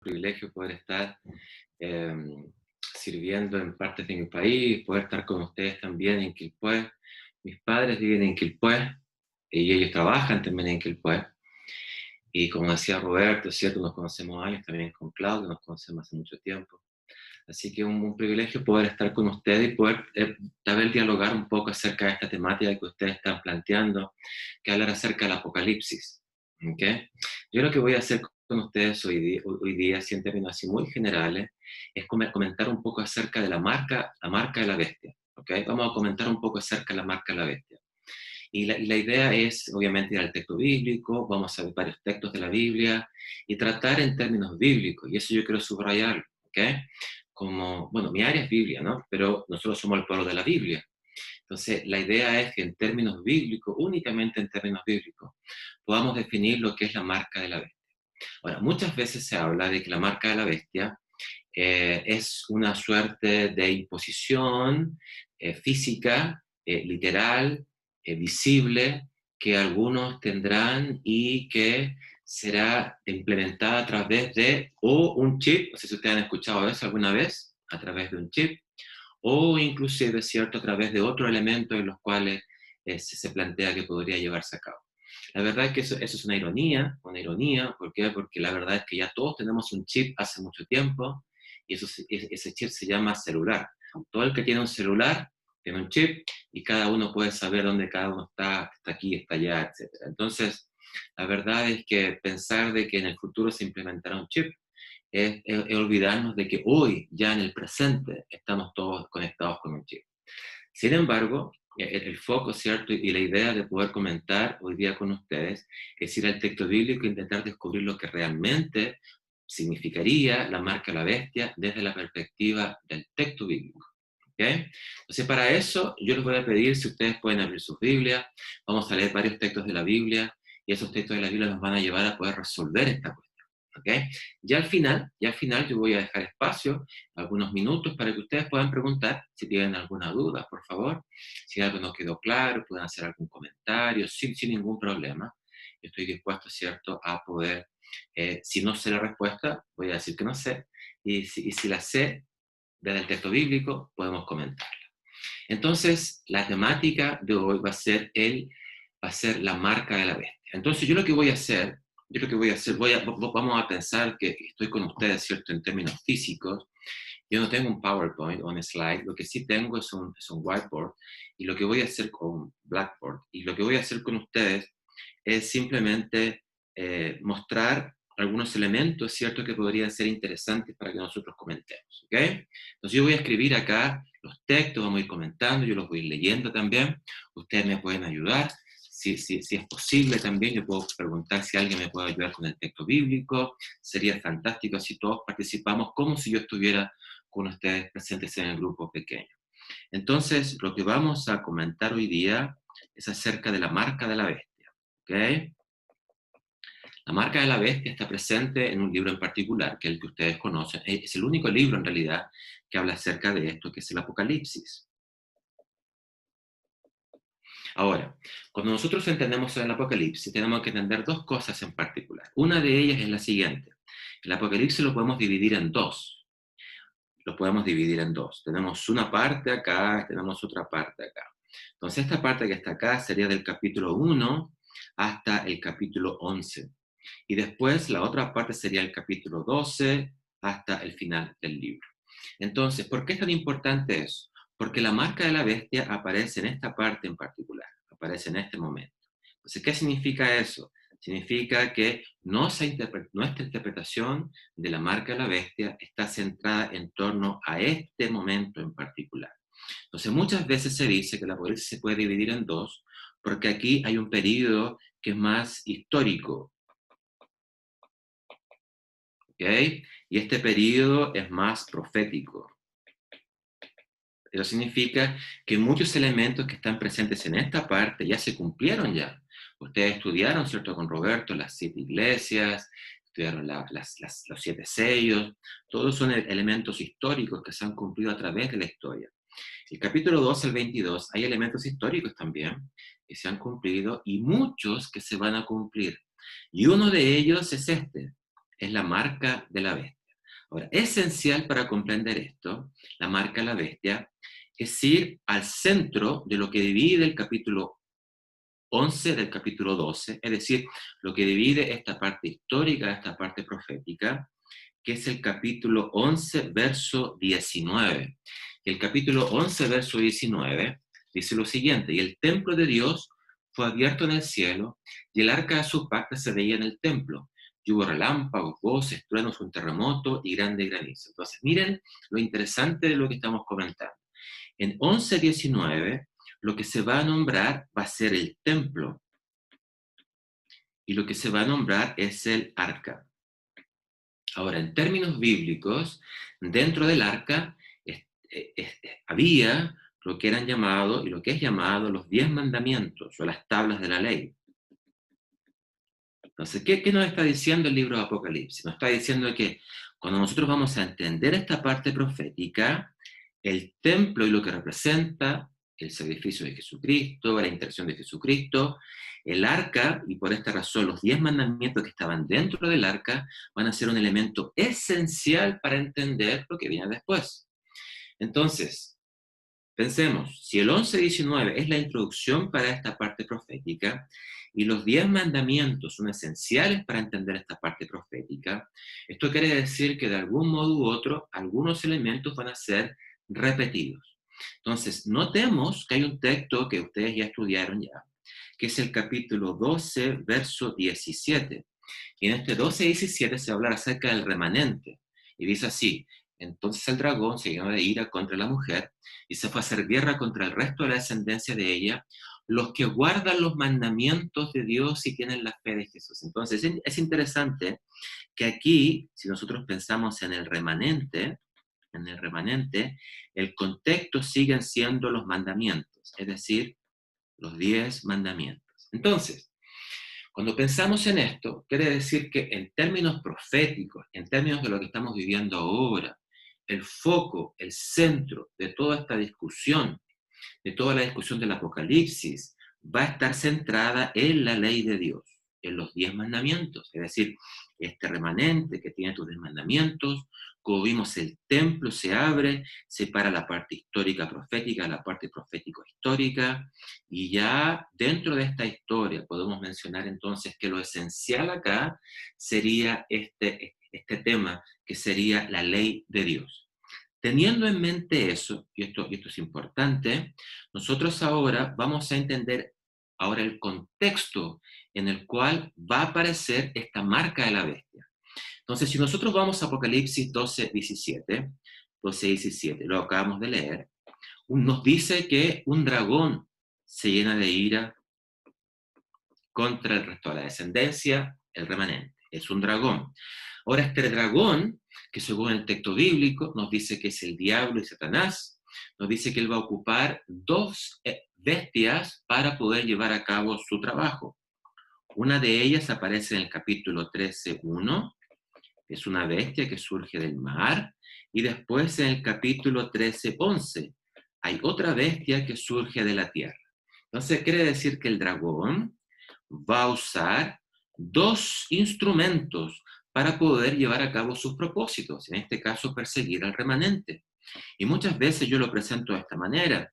Privilegio poder estar eh, sirviendo en partes de mi país, poder estar con ustedes también en Quilpué. Mis padres viven en Quilpué y ellos trabajan también en Quilpué. Y como decía Roberto, es cierto, nos conocemos años, también con Claudio, nos conocemos hace mucho tiempo. Así que un privilegio poder estar con ustedes y poder tal vez dialogar un poco acerca de esta temática que ustedes están planteando, que hablar acerca del Apocalipsis. ¿Okay? Yo lo que voy a hacer con ustedes hoy día, así en términos así muy generales, es comentar un poco acerca de la marca de la bestia. ¿Okay? Vamos a comentar un poco acerca de la marca de la bestia. Y la idea es, obviamente, ir al texto bíblico, vamos a ver varios textos de la Biblia y tratar en términos bíblicos, y eso yo quiero subrayarlo, ¿ok? Como, bueno, mi área es Biblia, ¿no? Pero nosotros somos el pueblo de la Biblia. Entonces, la idea es que en términos bíblicos, únicamente en términos bíblicos, podamos definir lo que es la marca de la bestia. Ahora, muchas veces se habla de que la marca de la bestia es una suerte de imposición física, literal, visible, que algunos tendrán y que será implementada a través de o un chip, no sé si ustedes han escuchado eso alguna vez, a través de un chip, o inclusive, ¿cierto?, a través de otros elementos en los cuales se plantea que podría llevarse a cabo. La verdad es que eso es una ironía, ¿por qué? Porque la verdad es que ya todos tenemos un chip hace mucho tiempo, y ese chip se llama celular. Todo el que tiene un celular tiene un chip, y cada uno puede saber dónde cada uno está aquí, está allá, etc. Entonces, la verdad es que pensar de que en el futuro se implementará un chip es olvidarnos de que hoy, ya en el presente, estamos todos conectados con un chip. Sin embargo, el foco, ¿cierto? Y la idea de poder comentar hoy día con ustedes es ir al texto bíblico e intentar descubrir lo que realmente significaría la marca de la bestia desde la perspectiva del texto bíblico. ¿Okay? Entonces, para eso, yo les voy a pedir si ustedes pueden abrir sus Biblias, vamos a leer varios textos de la Biblia, y esos textos de la Biblia nos van a llevar a poder resolver esta cuestión. ¿Okay? Ya al final yo voy a dejar espacio, algunos minutos, para que ustedes puedan preguntar si tienen alguna duda, por favor. Si algo no quedó claro, pueden hacer algún comentario, sin ningún problema. Yo estoy dispuesto, ¿cierto?, a poder, si no sé la respuesta, voy a decir que no sé, y si la sé, desde el texto bíblico, podemos comentarla. Entonces, la temática de hoy va a ser la marca de la bestia. Entonces, vamos a pensar que estoy con ustedes, ¿cierto?, en términos físicos. Yo no tengo un PowerPoint o un slide, lo que sí tengo es un whiteboard, y lo que voy a hacer con Blackboard, y lo que voy a hacer con ustedes es simplemente mostrar algunos elementos, ¿cierto?, que podrían ser interesantes para que nosotros comentemos, ¿ok? Entonces yo voy a escribir acá los textos, vamos a ir comentando, yo los voy a ir leyendo también, ustedes me pueden ayudar, si es posible también, yo puedo preguntar si alguien me puede ayudar con el texto bíblico, sería fantástico si todos participamos como si yo estuviera con ustedes presentes en el grupo pequeño. Entonces, lo que vamos a comentar hoy día es acerca de la marca de la bestia, ¿ok? La marca de la bestia está presente en un libro en particular, que es el que ustedes conocen. Es el único libro, en realidad, que habla acerca de esto, que es el Apocalipsis. Ahora, cuando nosotros entendemos el Apocalipsis, tenemos que entender dos cosas en particular. Una de ellas es la siguiente. El Apocalipsis lo podemos dividir en dos. Lo podemos dividir en dos. Tenemos una parte acá, tenemos otra parte acá. Entonces, esta parte que está acá sería del capítulo 1 hasta el capítulo 11. Y después la otra parte sería el capítulo 12 hasta el final del libro. Entonces, ¿por qué es tan importante eso? Porque la marca de la bestia aparece en esta parte en particular, aparece en este momento. Entonces, ¿qué significa eso? Significa que nuestra interpretación de la marca de la bestia está centrada en torno a este momento en particular. Entonces, muchas veces se dice que la Apocalipsis se puede dividir en dos, porque aquí hay un periodo que es más histórico, ¿ok? Y este periodo es más profético. Eso significa que muchos elementos que están presentes en esta parte ya se cumplieron ya. Ustedes estudiaron, ¿cierto?, con Roberto, las 7 iglesias, estudiaron los 7 sellos, todos son elementos históricos que se han cumplido a través de la historia. El capítulo 2 al 22 hay elementos históricos también que se han cumplido y muchos que se van a cumplir. Y uno de ellos es este. es la marca de la bestia. Ahora, esencial para comprender esto, la marca de la bestia, es ir al centro de lo que divide el capítulo 11 del capítulo 12, es decir, lo que divide esta parte histórica, esta parte profética, que es el capítulo 11, verso 19. Y el capítulo 11, verso 19, dice lo siguiente: y el templo de Dios fue abierto en el cielo, y el arca de su pacto se veía en el templo. Y hubo relámpagos, voces, truenos, un terremoto y grande granizo. Entonces, miren lo interesante de lo que estamos comentando. En 11:19, lo que se va a nombrar va a ser el templo, y lo que se va a nombrar es el arca. Ahora, en términos bíblicos, dentro del arca había lo que eran llamados, y lo que es llamado, los 10 mandamientos o las tablas de la ley. Entonces, ¿qué nos está diciendo el libro de Apocalipsis? Nos está diciendo que cuando nosotros vamos a entender esta parte profética, el templo y lo que representa, el sacrificio de Jesucristo, la intercesión de Jesucristo, el arca, y por esta razón los 10 mandamientos que estaban dentro del arca, van a ser un elemento esencial para entender lo que viene después. Entonces, pensemos, si el 11:19 es la introducción para esta parte profética, y los 10 mandamientos son esenciales para entender esta parte profética, esto quiere decir que de algún modo u otro, algunos elementos van a ser repetidos. Entonces, notemos que hay un texto que ustedes ya estudiaron ya, que es el capítulo 12, verso 17. Y en este 12:17 se habla acerca del remanente. Y dice así: entonces el dragón se llenó de ira contra la mujer y se fue a hacer guerra contra el resto de la descendencia de ella, los que guardan los mandamientos de Dios y tienen la fe de Jesús. Entonces es interesante que aquí, si nosotros pensamos en el remanente, el contexto siguen siendo los mandamientos, es decir, los 10 mandamientos. Entonces, cuando pensamos en esto, quiere decir que en términos proféticos, en términos de lo que estamos viviendo ahora, el foco, el centro de toda esta discusión, de toda la discusión del Apocalipsis, va a estar centrada en la ley de Dios, en los 10 mandamientos. Es decir, este remanente que tiene tus 10 mandamientos, como vimos, el templo se abre, separa la parte histórica profética, la parte profético-histórica, y ya dentro de esta historia podemos mencionar entonces que lo esencial acá sería este tema, que sería la ley de Dios. Teniendo en mente eso, y esto es importante, nosotros ahora vamos a entender ahora el contexto en el cual va a aparecer esta marca de la bestia. Entonces, si nosotros vamos a Apocalipsis 12:17, lo acabamos de leer, nos dice que un dragón se llena de ira contra el resto de la descendencia, el remanente. Es un dragón. Ahora, este dragón, que según el texto bíblico nos dice que es el diablo y Satanás, nos dice que él va a ocupar dos bestias para poder llevar a cabo su trabajo. Una de ellas aparece en el capítulo 13:1, es una bestia que surge del mar, y después en el capítulo 13:11 hay otra bestia que surge de la tierra. Entonces quiere decir que el dragón va a usar dos instrumentos para poder llevar a cabo sus propósitos, en este caso perseguir al remanente. Y muchas veces yo lo presento de esta manera.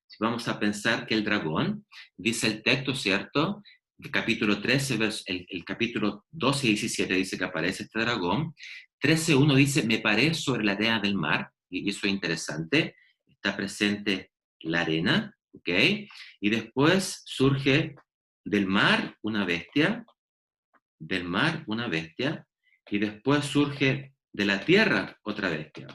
Si vamos a pensar que el dragón, dice el texto, ¿cierto? El capítulo 13, el capítulo 12 y 17 dice que aparece este dragón. 13:1 dice, me paré sobre la arena del mar, y eso es interesante, está presente la arena, ¿ok? Y después surge del mar una bestia, del mar una bestia, y después surge de la tierra otra bestia.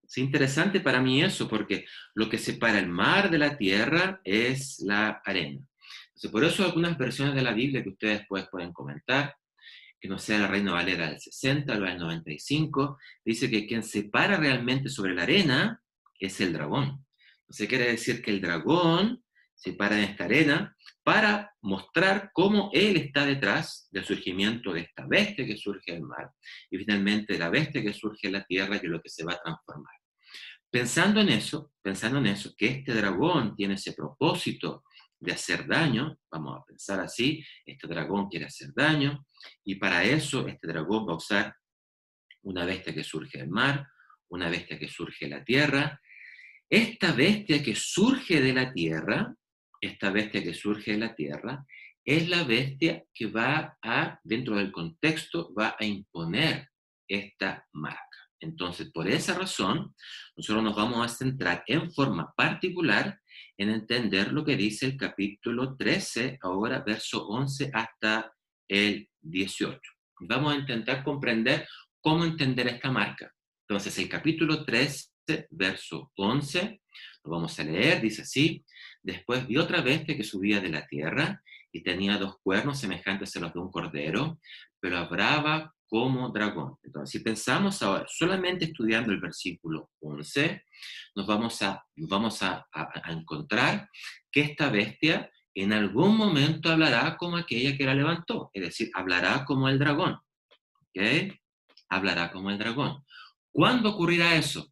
Es interesante para mí eso, porque lo que separa el mar de la tierra es la arena. Entonces, por eso algunas versiones de la Biblia que ustedes después pueden comentar, que no sea la Reina Valera del 60 o del 95, dice que quien se para realmente sobre la arena es el dragón. Entonces quiere decir que el dragón se para en esta arena para mostrar cómo él está detrás del surgimiento de esta bestia que surge del mar y finalmente de la bestia que surge en la tierra, que es lo que se va a transformar. Pensando en eso, que este dragón tiene ese propósito de hacer daño, vamos a pensar así, este dragón quiere hacer daño, y para eso este dragón va a usar una bestia que surge del mar, una bestia que surge de la tierra. Esta bestia que surge de la tierra, esta bestia que surge de la tierra, es la bestia que va a, dentro del contexto, va a imponer esta marca. Entonces, por esa razón, nosotros nos vamos a centrar en forma particular en entender lo que dice el capítulo 13, ahora verso 11 hasta el 18. Vamos a intentar comprender cómo entender esta marca. Entonces, el capítulo 13, verso 11, lo vamos a leer, dice así: después vi otra bestia que subía de la tierra y tenía dos cuernos semejantes a los de un cordero, pero hablaba como dragón. Entonces, si pensamos ahora, solamente estudiando el versículo 11, nos vamos a encontrar que esta bestia en algún momento hablará como aquella que la levantó, es decir, hablará como el dragón. ¿Ok? Hablará como el dragón. ¿Cuándo ocurrirá eso?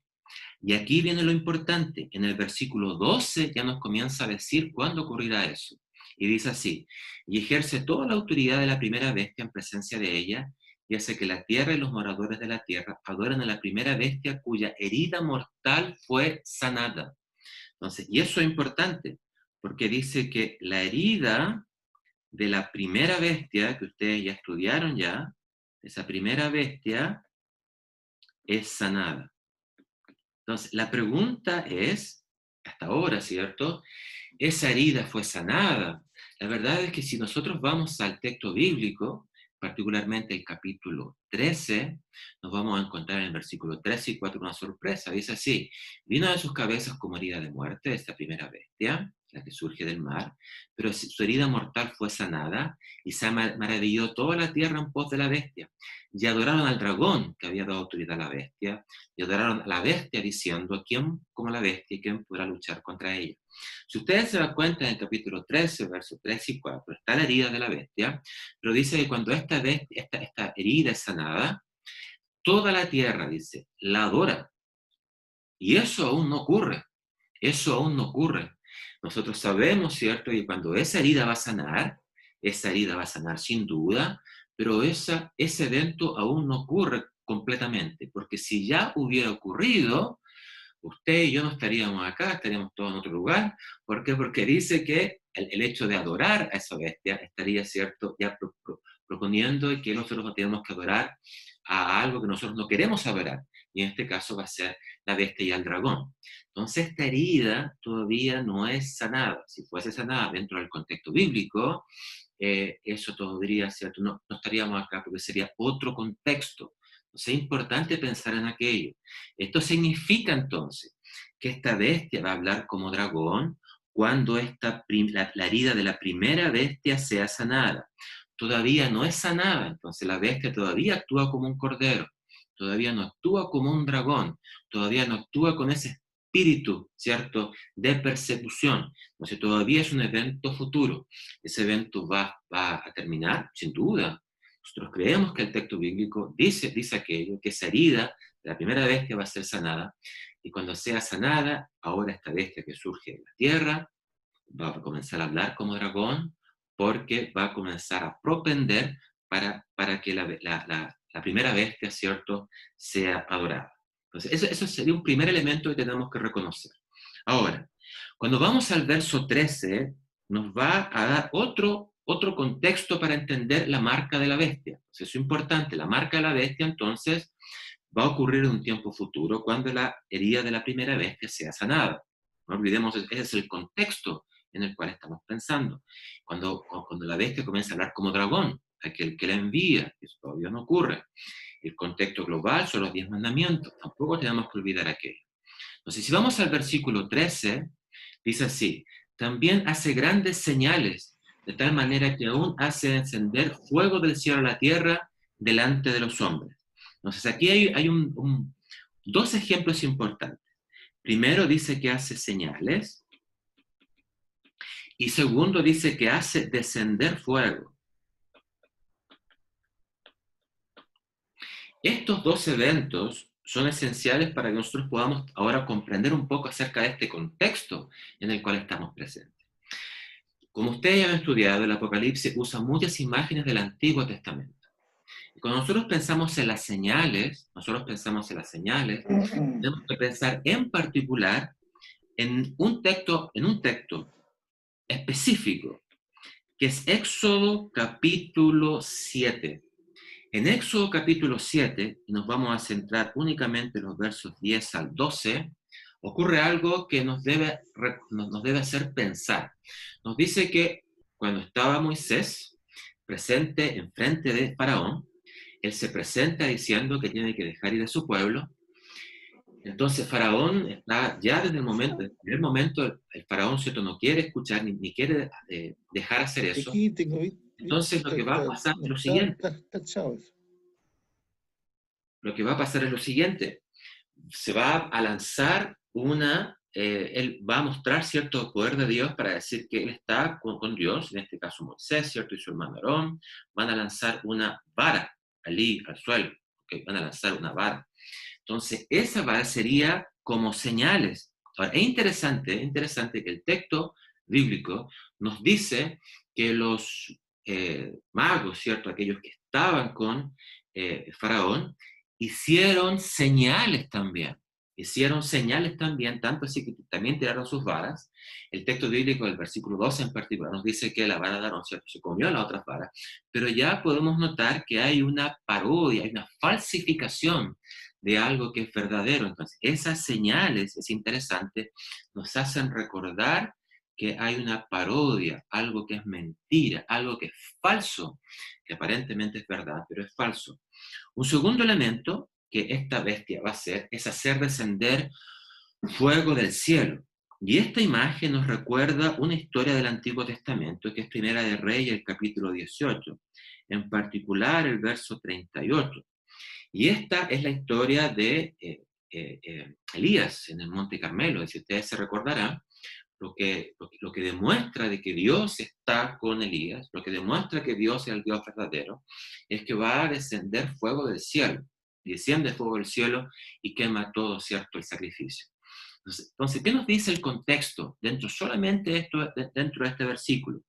Y aquí viene lo importante. En el versículo 12 ya nos comienza a decir cuándo ocurrirá eso. Y dice así: y ejerce toda la autoridad de la primera bestia en presencia de ella, y hace que la tierra y los moradores de la tierra adoren a la primera bestia cuya herida mortal fue sanada. Entonces, y eso es importante, porque dice que la herida de la primera bestia, que ustedes ya estudiaron ya, esa primera bestia es sanada. Entonces, la pregunta es, hasta ahora, ¿cierto? ¿Esa herida fue sanada? La verdad es que si nosotros vamos al texto bíblico, particularmente el capítulo 13, nos vamos a encontrar en el versículo 13 y 4 una sorpresa. Dice así: vino de sus cabezas como herida de muerte esta primera bestia, la que surge del mar, pero su herida mortal fue sanada y se maravilló toda la tierra en pos de la bestia. Y adoraron al dragón que había dado autoridad a la bestia, y adoraron a la bestia diciendo: ¿quién como la bestia y quién podrá luchar contra ella? Si ustedes se dan cuenta, en el capítulo 13, versos 3 y 4, está la herida de la bestia, pero dice que cuando esta herida es sanada, toda la tierra, dice, la adora. Y eso aún no ocurre. Eso aún no ocurre. Nosotros sabemos, ¿cierto?, que cuando esa herida va a sanar sin duda, pero ese evento aún no ocurre completamente, porque si ya hubiera ocurrido, usted y yo no estaríamos acá, estaríamos todos en otro lugar. ¿Por qué? Porque dice que el hecho de adorar a esa bestia estaría, ¿cierto?, ya proponiendo que nosotros no tenemos que adorar a algo que nosotros no queremos adorar. Y en este caso va a ser la bestia y el dragón. Entonces esta herida todavía no es sanada. Si fuese sanada dentro del contexto bíblico, eso todavía, ¿cierto? No estaríamos acá porque sería otro contexto. Entonces es importante pensar en aquello. Esto significa entonces que esta bestia va a hablar como dragón cuando la herida de la primera bestia sea sanada. Todavía no es sanada, entonces la bestia todavía actúa como un cordero, todavía no actúa como un dragón, todavía no actúa con ese espíritu, ¿cierto?, de persecución. Entonces todavía es un evento futuro. Ese evento va a terminar, sin duda. Nosotros creemos que el texto bíblico dice aquello, que esa herida de la primera bestia va a ser sanada, y cuando sea sanada, ahora esta bestia que surge de la tierra va a comenzar a hablar como dragón, porque va a comenzar a propender para que la primera bestia, ¿cierto?, sea adorada. Entonces, eso sería un primer elemento que tenemos que reconocer. Ahora, cuando vamos al verso 13, nos va a dar otro contexto para entender la marca de la bestia. Entonces, eso es importante. La marca de la bestia, entonces, va a ocurrir en un tiempo futuro cuando la herida de la primera bestia sea sanada. No olvidemos, ese es el contexto en el cual estamos pensando. Cuando la bestia comienza a hablar como dragón, aquel que la envía, eso todavía no ocurre. El contexto global son los 10 mandamientos, tampoco tenemos que olvidar aquello. Entonces, si vamos al versículo 13, dice así: también hace grandes señales, de tal manera que aún hace encender fuego del cielo a la tierra delante de los hombres. Entonces, aquí hay dos ejemplos importantes. Primero dice que hace señales, y segundo dice que hace descender fuego. Estos dos eventos son esenciales para que nosotros podamos ahora comprender un poco acerca de este contexto en el cual estamos presentes. Como ustedes ya han estudiado, el Apocalipsis usa muchas imágenes del Antiguo Testamento. Y cuando nosotros pensamos en las señales, tenemos que pensar en particular en un texto específico, que es Éxodo capítulo 7. En Éxodo capítulo 7, y nos vamos a centrar únicamente en los versos 10 al 12, ocurre algo que nos debe hacer pensar. Nos dice que cuando estaba Moisés presente enfrente de Faraón, él se presenta diciendo que tiene que dejar ir a su pueblo. Entonces Faraón está ya desde el primer momento, el Faraón, ¿cierto?, no quiere escuchar ni quiere dejar hacer eso. Aquí tengo, Entonces lo que va a pasar es no lo está siguiente. tachado eso. Lo que va a pasar es lo siguiente. Se va a lanzar él va a mostrar cierto poder de Dios para decir que él está con Dios, en este caso Moisés, ¿cierto? Y su hermano Aarón, van a lanzar una vara al suelo, ¿okay? Van a lanzar una vara. Entonces, esa vara sería como señales. Ahora, es interesante que el texto bíblico nos dice que los magos, ¿cierto? Aquellos que estaban con Faraón, hicieron señales también. Hicieron señales también, tanto así que también tiraron sus varas. El texto bíblico del versículo 12 en particular nos dice que la vara de Aarón, ¿cierto?, se comió las otras varas, pero ya podemos notar que hay una parodia, hay una falsificación de algo que es verdadero. Entonces, esas señales, es interesante, nos hacen recordar que hay una parodia, algo que es mentira, algo que es falso, que aparentemente es verdad, pero es falso. Un segundo elemento que esta bestia va a hacer es hacer descender fuego del cielo. Y esta imagen nos recuerda una historia del Antiguo Testamento, que es Primera de Reyes, el capítulo 18, en particular el verso 38. Y esta es la historia de Elías en el Monte Carmelo. Y si ustedes se recordarán, lo que demuestra de que Dios está con Elías, lo que demuestra que Dios es el Dios verdadero, es que va a descender fuego del cielo. Y desciende fuego del cielo y quema todo, ¿cierto?, el sacrificio. Entonces, ¿qué nos dice el contexto dentro de este versículo?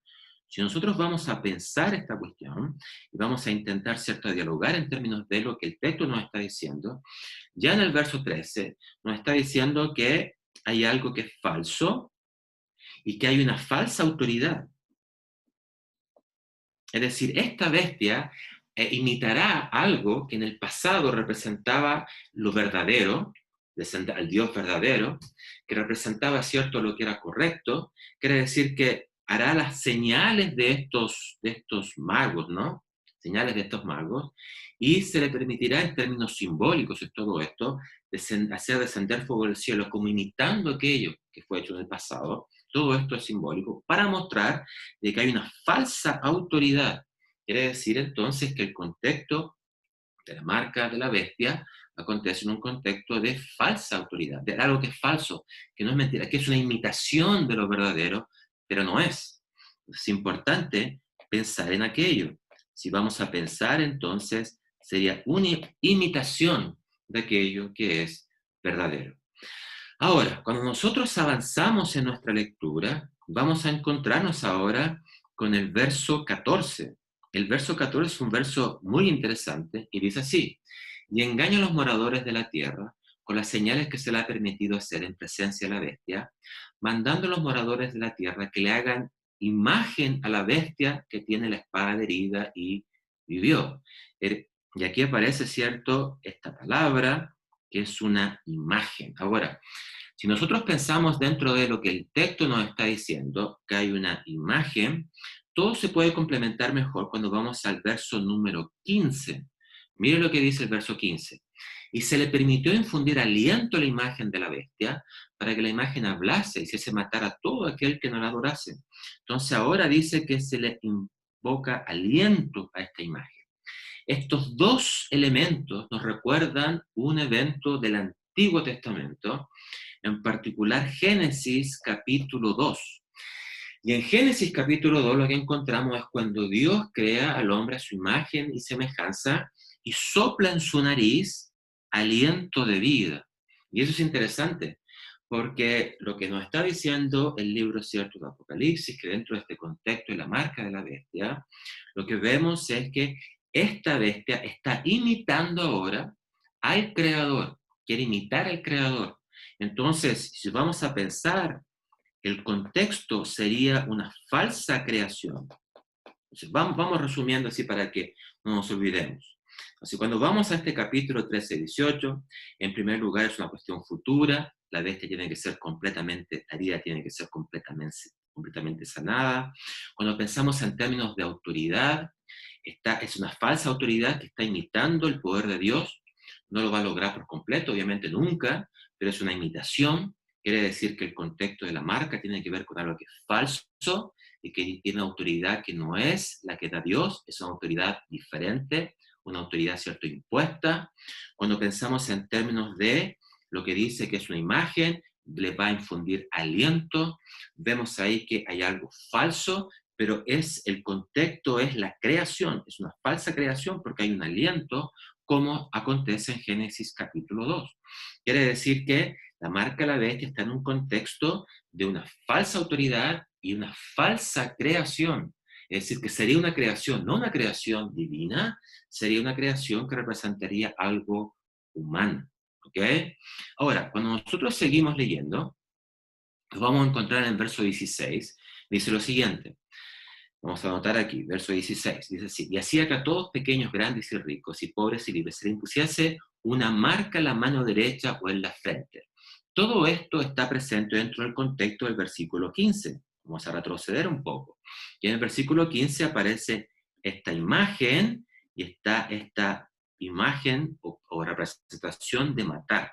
Si nosotros vamos a pensar esta cuestión y vamos a intentar, ¿cierto?, dialogar en términos de lo que el texto nos está diciendo, ya en el verso 13 nos está diciendo que hay algo que es falso y que hay una falsa autoridad. Es decir, esta bestia imitará algo que en el pasado representaba lo verdadero, al Dios verdadero, que representaba, cierto, lo que era correcto. Quiere decir que hará las señales de estos magos, ¿no? Señales de estos magos, y se le permitirá en términos simbólicos, en todo esto, hacer descender fuego del cielo, como imitando aquello que fue hecho en el pasado. Todo esto es simbólico para mostrar de que hay una falsa autoridad. Quiere decir entonces que el contexto de la marca de la bestia acontece en un contexto de falsa autoridad, de algo que es falso, que no es mentira, que es una imitación de lo verdadero, pero no es. Es importante pensar en aquello. Si vamos a pensar, entonces sería una imitación de aquello que es verdadero. Ahora, cuando nosotros avanzamos en nuestra lectura, vamos a encontrarnos ahora con el verso 14. El verso 14 es un verso muy interesante y dice así: y engaña a los moradores de la tierra con las señales que se le ha permitido hacer en presencia de la bestia, mandando a los moradores de la tierra que le hagan imagen a la bestia que tiene la espada herida y vivió. Y aquí aparece, ¿cierto?, esta palabra que es una imagen. Ahora, si nosotros pensamos dentro de lo que el texto nos está diciendo, que hay una imagen, todo se puede complementar mejor cuando vamos al verso número 15. Mire lo que dice el verso 15. Y se le permitió infundir aliento a la imagen de la bestia para que la imagen hablase y se matara a todo aquel que no la adorase. Entonces ahora dice que se le invoca aliento a esta imagen. Estos dos elementos nos recuerdan un evento del Antiguo Testamento, en particular Génesis capítulo 2. Y en Génesis capítulo 2 lo que encontramos es cuando Dios crea al hombre a su imagen y semejanza y sopla en su nariz aliento de vida. Y eso es interesante, Porque lo que nos está diciendo el libro cierto de Apocalipsis, que dentro de este contexto de la marca de la bestia, lo que vemos es que esta bestia está imitando ahora al Creador, quiere imitar al Creador. Entonces, si vamos a pensar, el contexto sería una falsa creación. Entonces, vamos resumiendo así para que no nos olvidemos. Así, cuando vamos a este capítulo 13-18, en primer lugar es una cuestión futura, la bestia tiene que ser completamente, la herida tiene que ser completamente sanada. Cuando pensamos en términos de autoridad, es una falsa autoridad que está imitando el poder de Dios, no lo va a lograr por completo, obviamente nunca, pero es una imitación, quiere decir que el contexto de la marca tiene que ver con algo que es falso, y que tiene autoridad que no es la que da Dios, es una autoridad diferente, una autoridad, cierto, impuesta. Cuando pensamos en términos de lo que dice que es una imagen, le va a infundir aliento, vemos ahí que hay algo falso, pero el contexto es la creación, es una falsa creación porque hay un aliento, como acontece en Génesis capítulo 2. Quiere decir que la marca de la bestia está en un contexto de una falsa autoridad y una falsa creación. Es decir, que sería una creación, no una creación divina, sería una creación que representaría algo humano. ¿Ok? Ahora, cuando nosotros seguimos leyendo, nos vamos a encontrar en el verso 16, dice lo siguiente. Vamos a anotar aquí, verso 16, dice así: y hacía que a todos pequeños, grandes y ricos, y pobres y libres, se le impusiese una marca en la mano derecha o en la frente. Todo esto está presente dentro del contexto del versículo 15. Vamos a retroceder un poco. Y en el versículo 15 aparece esta imagen, y está esta imagen o representación de matar.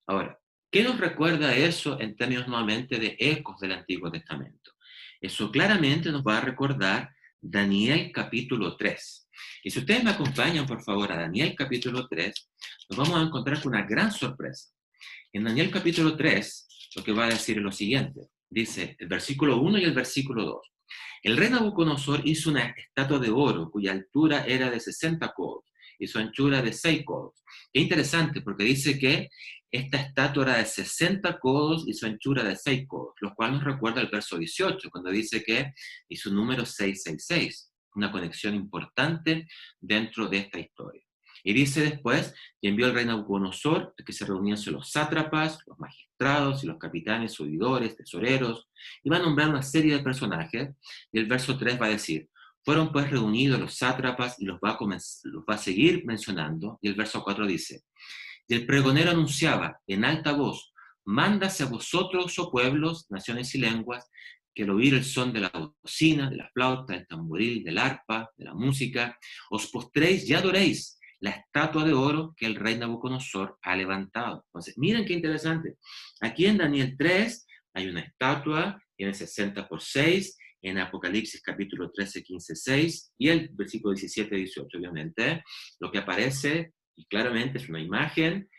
Ahora, ¿qué nos recuerda eso en términos nuevamente de ecos del Antiguo Testamento? Eso claramente nos va a recordar Daniel capítulo 3. Y si ustedes me acompañan, por favor, a Daniel capítulo 3, nos vamos a encontrar con una gran sorpresa. En Daniel capítulo 3, lo que va a decir es lo siguiente. Dice el versículo 1 y el versículo 2. El rey Nabucodonosor hizo una estatua de oro cuya altura era de 60 codos y su anchura de 6 codos. Qué interesante, porque dice que esta estatua era de 60 codos y su anchura de 6 codos, lo cual nos recuerda el verso 18, cuando dice que y su número 666, una conexión importante dentro de esta historia. Y dice después, y envió el rey Nabucodonosor a que se reuniesen los sátrapas, los magistrados y los capitanes, oidores, tesoreros, y va a nombrar una serie de personajes, y el verso 3 va a decir: fueron pues reunidos los sátrapas, y los va a seguir mencionando, y el verso 4 dice: y el pregonero anunciaba en alta voz: mándase a vosotros, oh pueblos, naciones y lenguas, que al oír el son de la bocina, de la flauta, del tamboril, del arpa, de la música, os postréis y adoréis la estatua de oro que el rey Nabucodonosor ha levantado. Entonces, miren qué interesante. Aquí en Daniel 3 hay una estatua, tiene 60 por 6, en Apocalipsis capítulo 13, 15, 6, y el versículo 17, 18, obviamente, lo que aparece, y claramente es una imagen,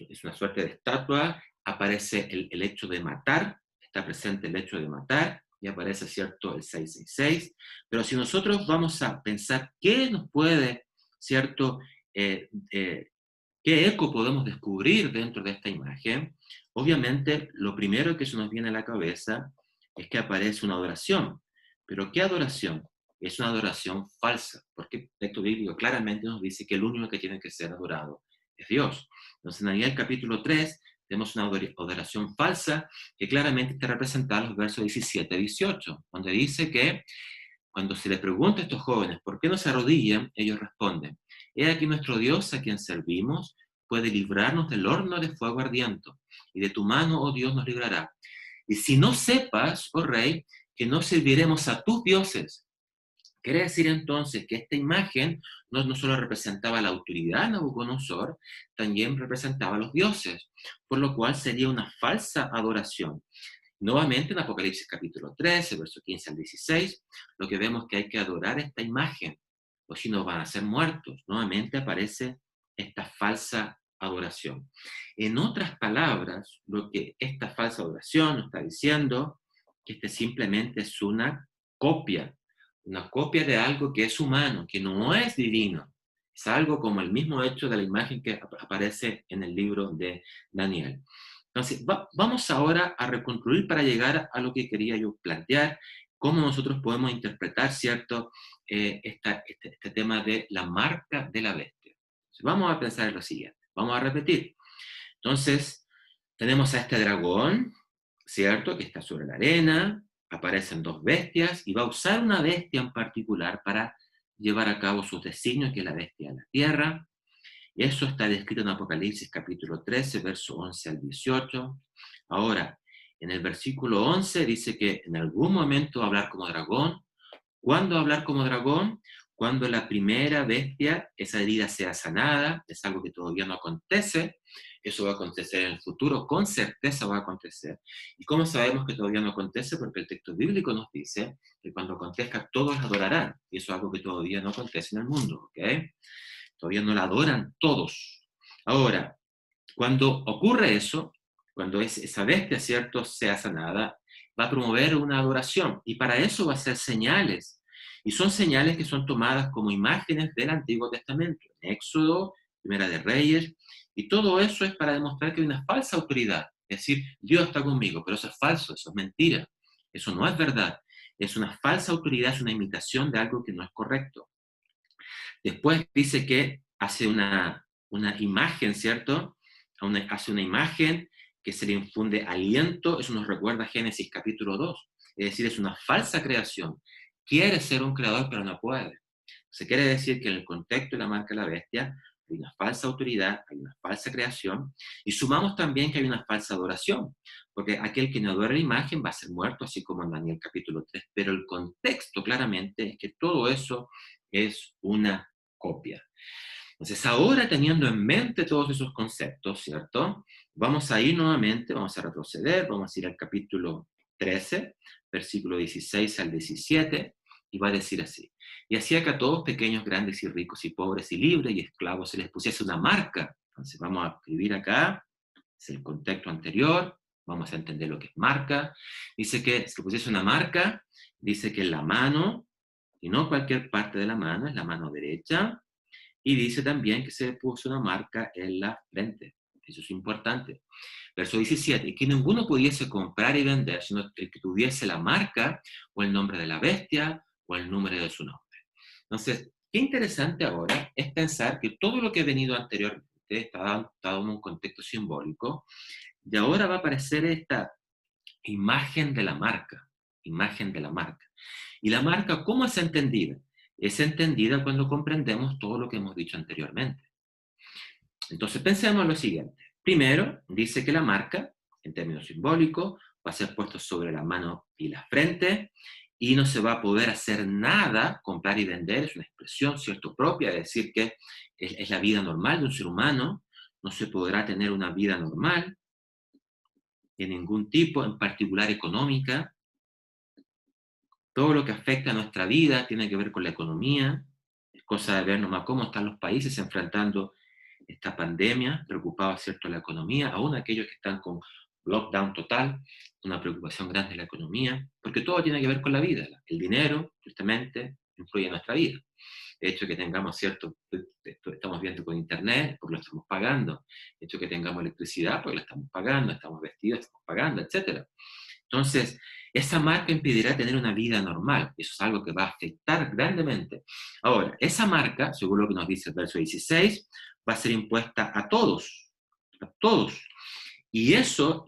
es una suerte de estatua, aparece el hecho de matar, está presente el hecho de matar, y aparece, ¿cierto?, el 666, pero si nosotros vamos a pensar qué nos puede, ¿cierto?, eh, eh, qué eco podemos descubrir dentro de esta imagen, obviamente lo primero que se nos viene a la cabeza es que aparece una adoración. Pero ¿qué adoración? Es una adoración falsa, porque el texto bíblico claramente nos dice que el único que tiene que ser adorado es Dios. Entonces, en Daniel capítulo 3 tenemos una adoración falsa que claramente está representada en los versos 17 y 18, donde dice que cuando se le pregunta a estos jóvenes por qué no se arrodillan, ellos responden: he aquí nuestro Dios a quien servimos puede librarnos del horno de fuego ardiente, y de tu mano, oh Dios, nos librará. Y si no sepas, oh rey, que no serviremos a tus dioses. Quiere decir entonces que esta imagen no solo representaba la autoridad de Nabucodonosor, también representaba a los dioses, por lo cual sería una falsa adoración. Nuevamente en Apocalipsis capítulo 13, verso 15 al 16, lo que vemos que hay que adorar esta imagen, o si no van a ser muertos. Nuevamente aparece esta falsa adoración. En otras palabras, lo que esta falsa adoración nos está diciendo, que este simplemente es una copia de algo que es humano, que no es divino. Es algo como el mismo hecho de la imagen que aparece en el libro de Daniel. Entonces, vamos ahora a reconstruir para llegar a lo que quería yo plantear, cómo nosotros podemos interpretar, ¿cierto?, este tema de la marca de la bestia. Entonces, vamos a pensar en lo siguiente, vamos a repetir. Entonces, tenemos a este dragón, ¿cierto?, que está sobre la arena, aparecen dos bestias, y va a usar una bestia en particular para llevar a cabo sus designios, que es la bestia de la tierra. Y eso está descrito en Apocalipsis capítulo 13, verso 11 al 18. Ahora, en el versículo 11 dice que en algún momento va a hablar como dragón. ¿Cuándo hablar como dragón? Cuando la primera bestia, esa herida sea sanada, es algo que todavía no acontece, eso va a acontecer en el futuro, con certeza va a acontecer. ¿Y cómo sabemos que todavía no acontece? Porque el texto bíblico nos dice que cuando acontezca todos la adorarán, y eso es algo que todavía no acontece en el mundo, ¿ok? Todavía no la adoran todos. Ahora, cuando ocurre eso, cuando esa bestia, ¿cierto?, sea sanada, va a promover una adoración, y para eso va a ser señales, y son señales que son tomadas como imágenes del Antiguo Testamento, en Éxodo, Primera de Reyes, y todo eso es para demostrar que hay una falsa autoridad, es decir, Dios está conmigo, pero eso es falso, eso es mentira, eso no es verdad, es una falsa autoridad, es una imitación de algo que no es correcto. Después dice que hace una imagen, ¿cierto? Hace una imagen que se le infunde aliento, eso nos recuerda a Génesis capítulo 2. Es decir, es una falsa creación. Quiere ser un creador, pero no puede. Se quiere decir que en el contexto de la marca de la bestia hay una falsa autoridad, hay una falsa creación, y sumamos también que hay una falsa adoración, porque aquel que no adora la imagen va a ser muerto, así como en Daniel capítulo 3. Pero el contexto claramente es que todo eso es una copia. Entonces, ahora teniendo en mente todos esos conceptos, ¿cierto? Vamos a ir nuevamente, vamos a retroceder, vamos a ir al capítulo 13, versículo 16 al 17, y va a decir así: y hacía que a todos, pequeños, grandes y ricos y pobres y libres y esclavos, se les pusiese una marca. Entonces, vamos a escribir acá, es el contexto anterior, vamos a entender lo que es marca. Dice que se pusiese una marca, dice que en la mano, y no cualquier parte de la mano, es la mano derecha, y dice también que se puso una marca en la frente. Eso es importante. Verso 17, y que ninguno pudiese comprar y vender, sino el que tuviese la marca o el nombre de la bestia o el número de su nombre. Entonces, qué interesante ahora es pensar que todo lo que ha venido anteriormente está dado en un contexto simbólico, y ahora va a aparecer esta imagen de la marca, imagen de la marca. Y la marca, ¿cómo es entendida? Es entendida cuando comprendemos todo lo que hemos dicho anteriormente. Entonces pensemos en lo siguiente. Primero, dice que la marca, en términos simbólicos, va a ser puesta sobre la mano y la frente, y no se va a poder hacer nada, comprar y vender, es una expresión, ¿cierto?, propia, de decir que es la vida normal de un ser humano, no se podrá tener una vida normal de ningún tipo, en particular económica. Todo lo que afecta a nuestra vida tiene que ver con la economía. Es cosa de ver nomás cómo están los países enfrentando esta pandemia, preocupados, ¿cierto?, la economía, aún aquellos que están con lockdown total, una preocupación grande de la economía, porque todo tiene que ver con la vida. El dinero, justamente, influye en nuestra vida. El hecho de que tengamos, ¿cierto?, esto estamos viendo con internet, porque lo estamos pagando. El hecho de que tengamos electricidad, porque la estamos pagando, estamos vestidos, estamos pagando, etcétera. Entonces, esa marca impedirá tener una vida normal. Eso es algo que va a afectar grandemente. Ahora, esa marca, según lo que nos dice el verso 16, va a ser impuesta a todos, a todos. Y eso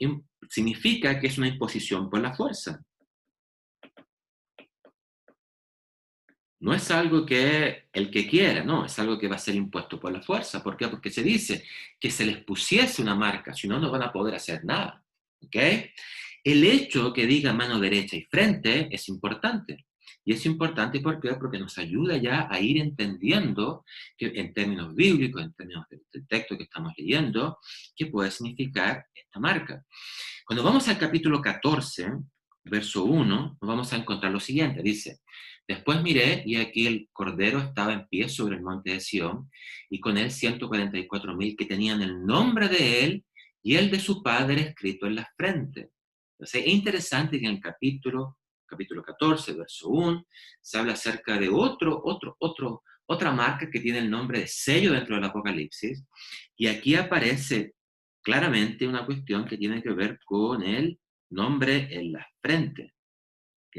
significa que es una imposición por la fuerza. No es algo que el que quiera, no, es algo que va a ser impuesto por la fuerza. ¿Por qué? Porque se dice que se les pusiese una marca, si no, no van a poder hacer nada. ¿Ok? El hecho que diga mano derecha y frente es importante. Y es importante ¿por qué? Porque nos ayuda ya a ir entendiendo que en términos bíblicos, en términos del texto que estamos leyendo, qué puede significar esta marca. Cuando vamos al capítulo 14, verso 1, nos vamos a encontrar lo siguiente. Dice: después miré, y aquí el Cordero estaba en pie sobre el monte de Sión, y con él 144,000 que tenían el nombre de él y el de su padre escrito en la frente. Entonces, es interesante que en el capítulo 14, verso 1, se habla acerca de otra marca que tiene el nombre de sello dentro del Apocalipsis, y aquí aparece claramente una cuestión que tiene que ver con el nombre en la frente. ¿Ok?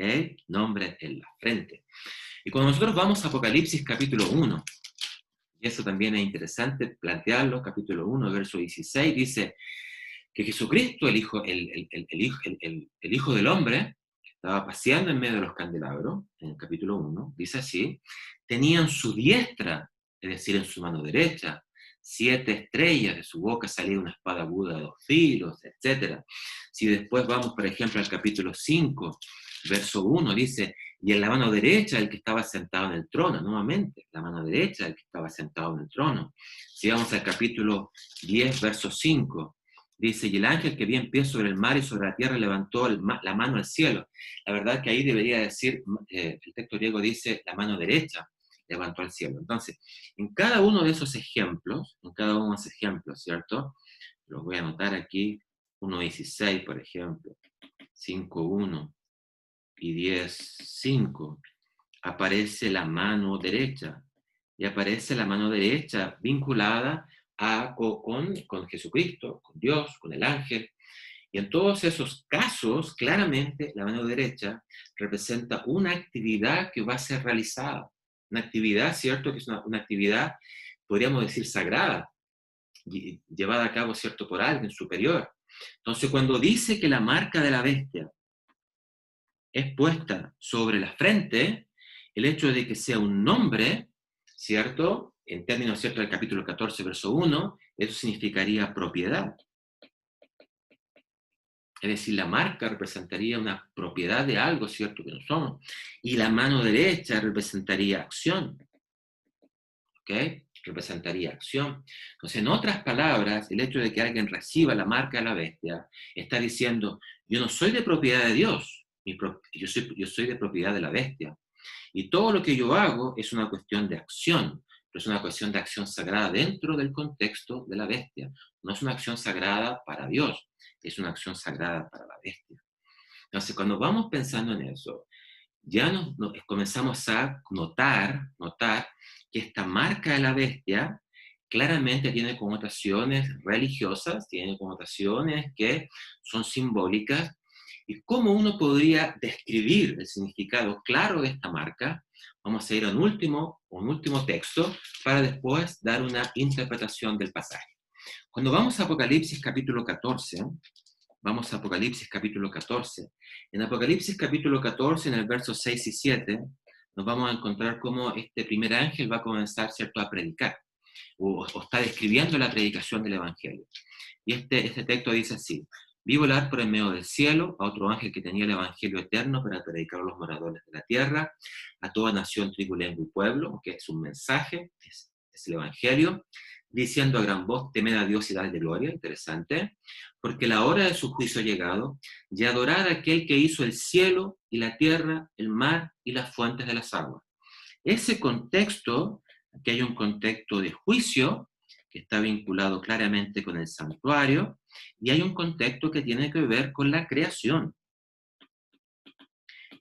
Nombre en la frente. Y cuando nosotros vamos a Apocalipsis capítulo 1, y eso también es interesante plantearlo, capítulo 1, verso 16, dice que Jesucristo, el Hijo del Hombre, que estaba paseando en medio de los candelabros, en el capítulo 1, dice así, tenía en su diestra, es decir, en su mano derecha, 7 estrellas, de su boca salía una espada aguda de 2 filos, etc. Si después vamos, por ejemplo, al capítulo 5, verso 1, dice, y en la mano derecha el que estaba sentado en el trono, nuevamente, la mano derecha el que estaba sentado en el trono. Si vamos al capítulo 10, verso 5, dice, y el ángel que vi en pie sobre el mar y sobre la tierra levantó la mano al cielo. La verdad que ahí debería decir, el texto griego dice, la mano derecha levantó al cielo. Entonces, en cada uno de esos ejemplos, ¿cierto? Los voy a anotar aquí, 1.16, por ejemplo, 5.1 y 10.5, aparece la mano derecha. Y aparece la mano derecha vinculada con Jesucristo, con Dios, con el ángel. Y en todos esos casos, claramente, la mano derecha representa una actividad que va a ser realizada. Una actividad, ¿cierto? Que es una actividad, podríamos decir, sagrada, llevada a cabo, ¿cierto? Por alguien superior. Entonces, cuando dice que la marca de la bestia es puesta sobre la frente, el hecho de que sea un nombre, ¿cierto? En términos, ¿cierto?, del capítulo 14, verso 1, eso significaría propiedad. Es decir, la marca representaría una propiedad de algo, ¿cierto?, que no somos. Y la mano derecha representaría acción. ¿Ok? Representaría acción. Entonces, en otras palabras, el hecho de que alguien reciba la marca de la bestia está diciendo, yo no soy de propiedad de Dios, yo soy de propiedad de la bestia. Y todo lo que yo hago es una cuestión de acción, pero es una cuestión de acción sagrada dentro del contexto de la bestia. No es una acción sagrada para Dios, es una acción sagrada para la bestia. Entonces, cuando vamos pensando en eso, ya comenzamos a notar que esta marca de la bestia claramente tiene connotaciones religiosas, tiene connotaciones que son simbólicas. ¿Y cómo uno podría describir el significado claro de esta marca? Vamos a ir a un último texto para después dar una interpretación del pasaje. Cuando vamos a Apocalipsis capítulo 14, vamos a Apocalipsis capítulo 14. En Apocalipsis capítulo 14, en el verso 6 y 7, nos vamos a encontrar cómo este primer ángel va a comenzar, ¿cierto?, a predicar, o está describiendo la predicación del Evangelio. Y este texto dice así, vi volar por el medio del cielo a otro ángel que tenía el Evangelio eterno para predicar a los moradores de la tierra, a toda nación, tribu, lengua y pueblo, que es un mensaje, es el Evangelio, diciendo a gran voz, temed a Dios y dadle gloria, interesante, porque la hora de su juicio ha llegado, y adorad a aquel que hizo el cielo y la tierra, el mar y las fuentes de las aguas. Ese contexto, aquí hay un contexto de juicio, que está vinculado claramente con el santuario, y hay un contexto que tiene que ver con la creación.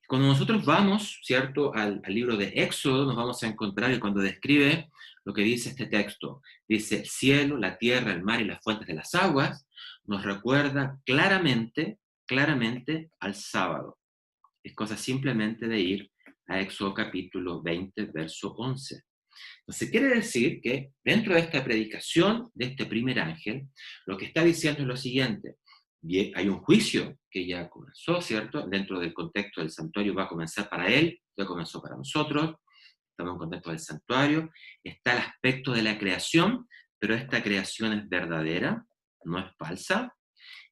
Cuando nosotros vamos, ¿cierto?, al libro de Éxodo, nos vamos a encontrar que cuando describe lo que dice este texto, dice el cielo, la tierra, el mar y las fuentes de las aguas, nos recuerda claramente al sábado. Es cosa simplemente de ir a Éxodo capítulo 20, verso 11. Entonces quiere decir que dentro de esta predicación de este primer ángel, lo que está diciendo es lo siguiente: hay un juicio que ya comenzó, ¿cierto? Dentro del contexto del santuario va a comenzar para él, ya comenzó para nosotros, estamos en contexto del santuario, está el aspecto de la creación, pero esta creación es verdadera, no es falsa,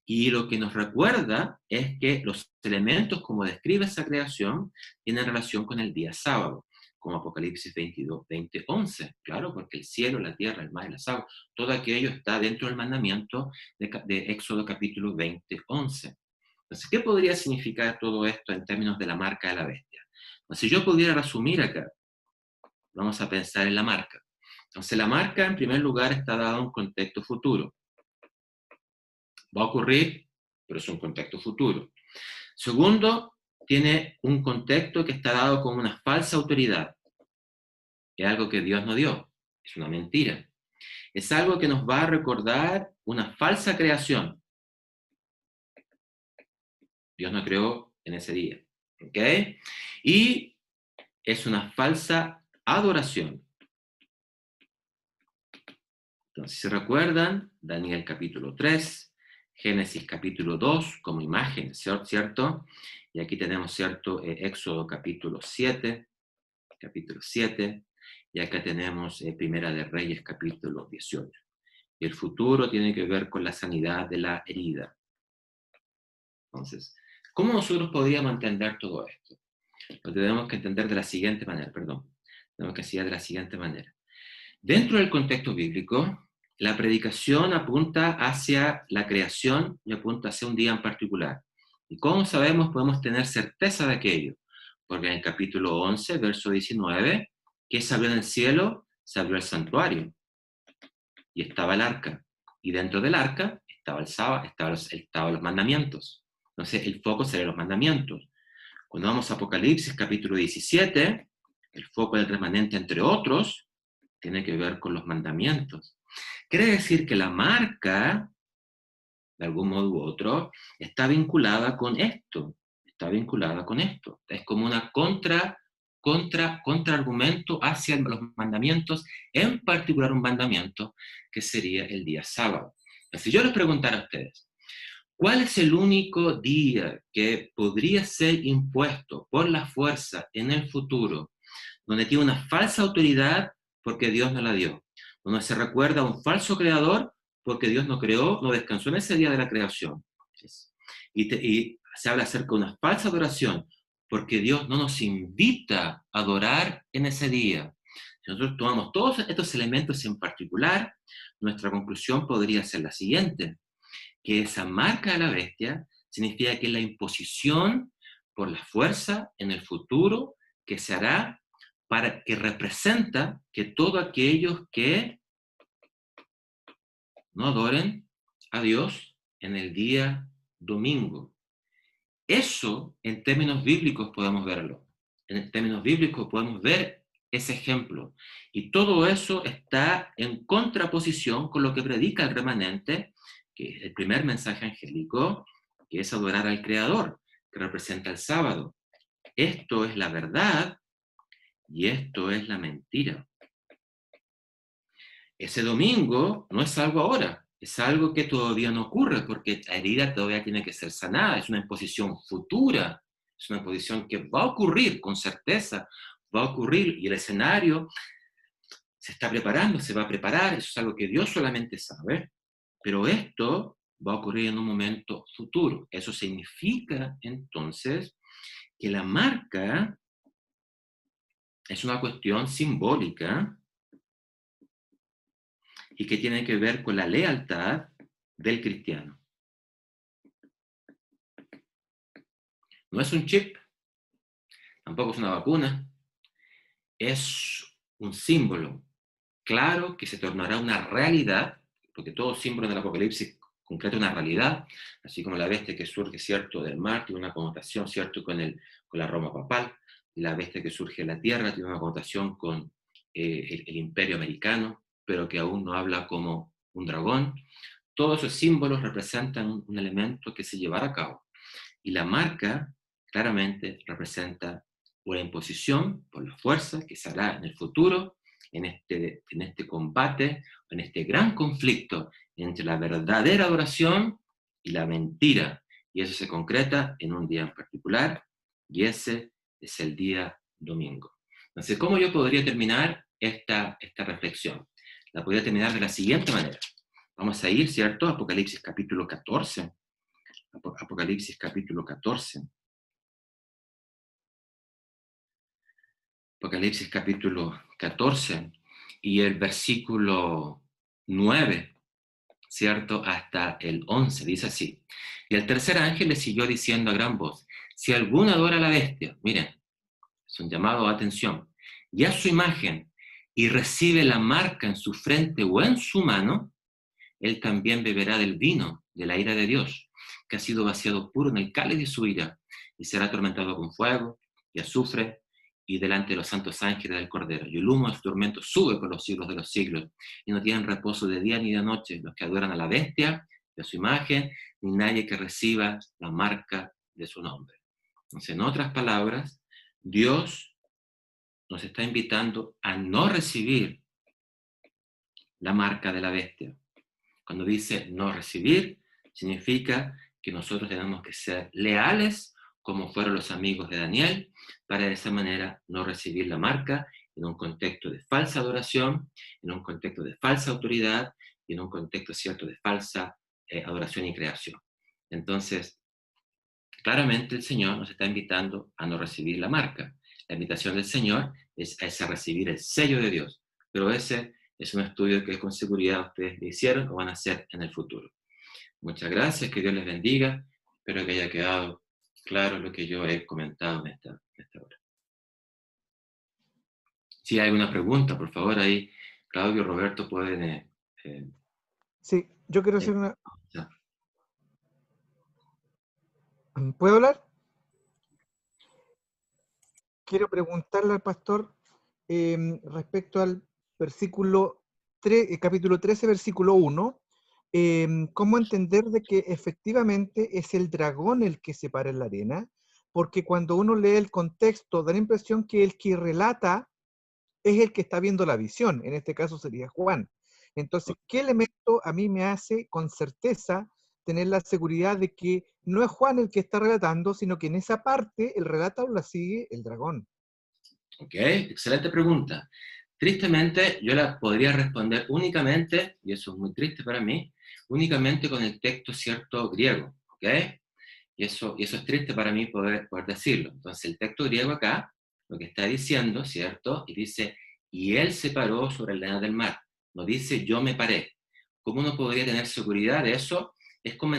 y lo que nos recuerda es que los elementos como describe esa creación tienen relación con el día sábado, como Apocalipsis 22, 20, 11, claro, porque el cielo, la tierra, el mar y las aguas, todo aquello está dentro del mandamiento de Éxodo capítulo 20, 11. Entonces, ¿qué podría significar todo esto en términos de la marca de la bestia? Entonces, si yo pudiera resumir acá, vamos a pensar en la marca. Entonces, la marca, en primer lugar, está dada a un contexto futuro. Va a ocurrir, pero es un contexto futuro. Segundo, tiene un contexto que está dado con una falsa autoridad. Es algo que Dios no dio, es una mentira. Es algo que nos va a recordar una falsa creación. Dios no creó en ese día. ¿Ok? Y es una falsa adoración. Entonces, si recuerdan, Daniel capítulo 3, Génesis capítulo 2 como imagen, ¿cierto? Y aquí tenemos, ¿cierto? Éxodo capítulo 7, y acá tenemos Primera de Reyes capítulo 18. Y el futuro tiene que ver con la sanidad de la herida. Entonces, ¿cómo nosotros podríamos entender todo esto? Lo tenemos que entender de la siguiente manera, Tenemos que decir de la siguiente manera. Dentro del contexto bíblico, la predicación apunta hacia la creación y apunta hacia un día en particular. ¿Y cómo sabemos? Podemos tener certeza de aquello. Porque en el capítulo 11, verso 19, ¿qué se abrió en el cielo? Se abrió el santuario. Y estaba el arca. Y dentro del arca estaba el sábado, estaban los mandamientos. Entonces, el foco sería los mandamientos. Cuando vamos a Apocalipsis, capítulo 17, el foco del remanente, entre otros, tiene que ver con los mandamientos. Quiere decir que la marca, de algún modo u otro, está vinculada con esto. Es como una contraargumento hacia los mandamientos, en particular un mandamiento que sería el día sábado. Si yo les preguntara a ustedes, ¿cuál es el único día que podría ser impuesto por la fuerza en el futuro, donde tiene una falsa autoridad porque Dios no la dio? Donde se recuerda a un falso creador porque Dios no creó, no descansó en ese día de la creación. Y se habla acerca de una falsa adoración porque Dios no nos invita a adorar en ese día. Si nosotros tomamos todos estos elementos en particular, nuestra conclusión podría ser la siguiente: que esa marca de la bestia significa que es la imposición por la fuerza en el futuro que se hará, para que representa que todos aquellos que no adoren a Dios en el día domingo. Eso en términos bíblicos podemos verlo. En términos bíblicos podemos ver ese ejemplo. Y todo eso está en contraposición con lo que predica el remanente, que es el primer mensaje angélico, que es adorar al Creador, que representa el sábado. Esto es la verdad y esto es la mentira. Ese domingo no es algo ahora, es algo que todavía no ocurre, porque la herida todavía tiene que ser sanada, es una imposición futura, es una imposición que va a ocurrir con certeza, va a ocurrir, y el escenario se está preparando, se va a preparar, eso es algo que Dios solamente sabe, pero esto va a ocurrir en un momento futuro. Eso significa entonces que la marca es una cuestión simbólica y que tiene que ver con la lealtad del cristiano. No es un chip, tampoco es una vacuna, es un símbolo claro que se tornará una realidad, porque todo símbolo en el Apocalipsis concreta una realidad, así como la bestia que surge, ¿cierto?, del mar, tiene una connotación, ¿cierto?, con la Roma papal, y la bestia que surge de la tierra tiene una connotación con el imperio americano, pero que aún no habla como un dragón. Todos esos símbolos representan un elemento que se llevará a cabo. Y la marca claramente representa una imposición por la fuerza que se hará en el futuro, en este combate, en este gran conflicto entre la verdadera adoración y la mentira. Y eso se concreta en un día en particular, y ese es el día domingo. Entonces, ¿cómo yo podría terminar esta reflexión? La podría terminar de la siguiente manera. Vamos a ir, ¿cierto?, a Apocalipsis capítulo 14. Apocalipsis capítulo 14. Apocalipsis capítulo 14 y el versículo 9, ¿cierto?, hasta el 11, dice así: y el tercer ángel le siguió diciendo a gran voz: si alguno adora a la bestia, miren, es un llamado a atención, y a su imagen, y recibe la marca en su frente o en su mano, él también beberá del vino de la ira de Dios, que ha sido vaciado puro en el cáliz de su ira, y será atormentado con fuego y azufre, y delante de los santos ángeles del Cordero. Y el humo de su tormento sube por los siglos de los siglos, y no tienen reposo de día ni de noche los que adoran a la bestia, de su imagen, ni nadie que reciba la marca de su nombre. Entonces, en otras palabras, Dios nos está invitando a no recibir la marca de la bestia. Cuando dice no recibir, significa que nosotros tenemos que ser leales, como fueron los amigos de Daniel, para de esa manera no recibir la marca en un contexto de falsa adoración, en un contexto de falsa autoridad y en un contexto, cierto, de falsa adoración y creación. Entonces, claramente el Señor nos está invitando a no recibir la marca. La invitación del Señor es a recibir el sello de Dios, pero ese es un estudio que con seguridad ustedes hicieron o van a hacer en el futuro. Muchas gracias, que Dios les bendiga. Espero que haya quedado claro lo que yo he comentado en esta hora. Si hay alguna pregunta, por favor, ahí Claudio, Roberto pueden... Sí, yo quiero hacer una... ya. ¿Puedo hablar? Quiero preguntarle al pastor respecto al versículo 3, capítulo 13, versículo 1, cómo entender de que efectivamente es el dragón el que se para en la arena, porque cuando uno lee el contexto da la impresión que el que relata es el que está viendo la visión, en este caso sería Juan. Entonces, ¿qué elemento a mí me hace con certeza tener la seguridad de que no es Juan el que está relatando, sino que en esa parte el relato la sigue el dragón? Ok, excelente pregunta. Tristemente, yo la podría responder únicamente, y eso es muy triste para mí, únicamente con el texto cierto griego, ¿ok? Y eso es triste para mí poder decirlo. Entonces, el texto griego acá, lo que está diciendo, ¿cierto? Y dice, y él se paró sobre la arena del mar. No dice, yo me paré. ¿Cómo uno podría tener seguridad de eso? Es como,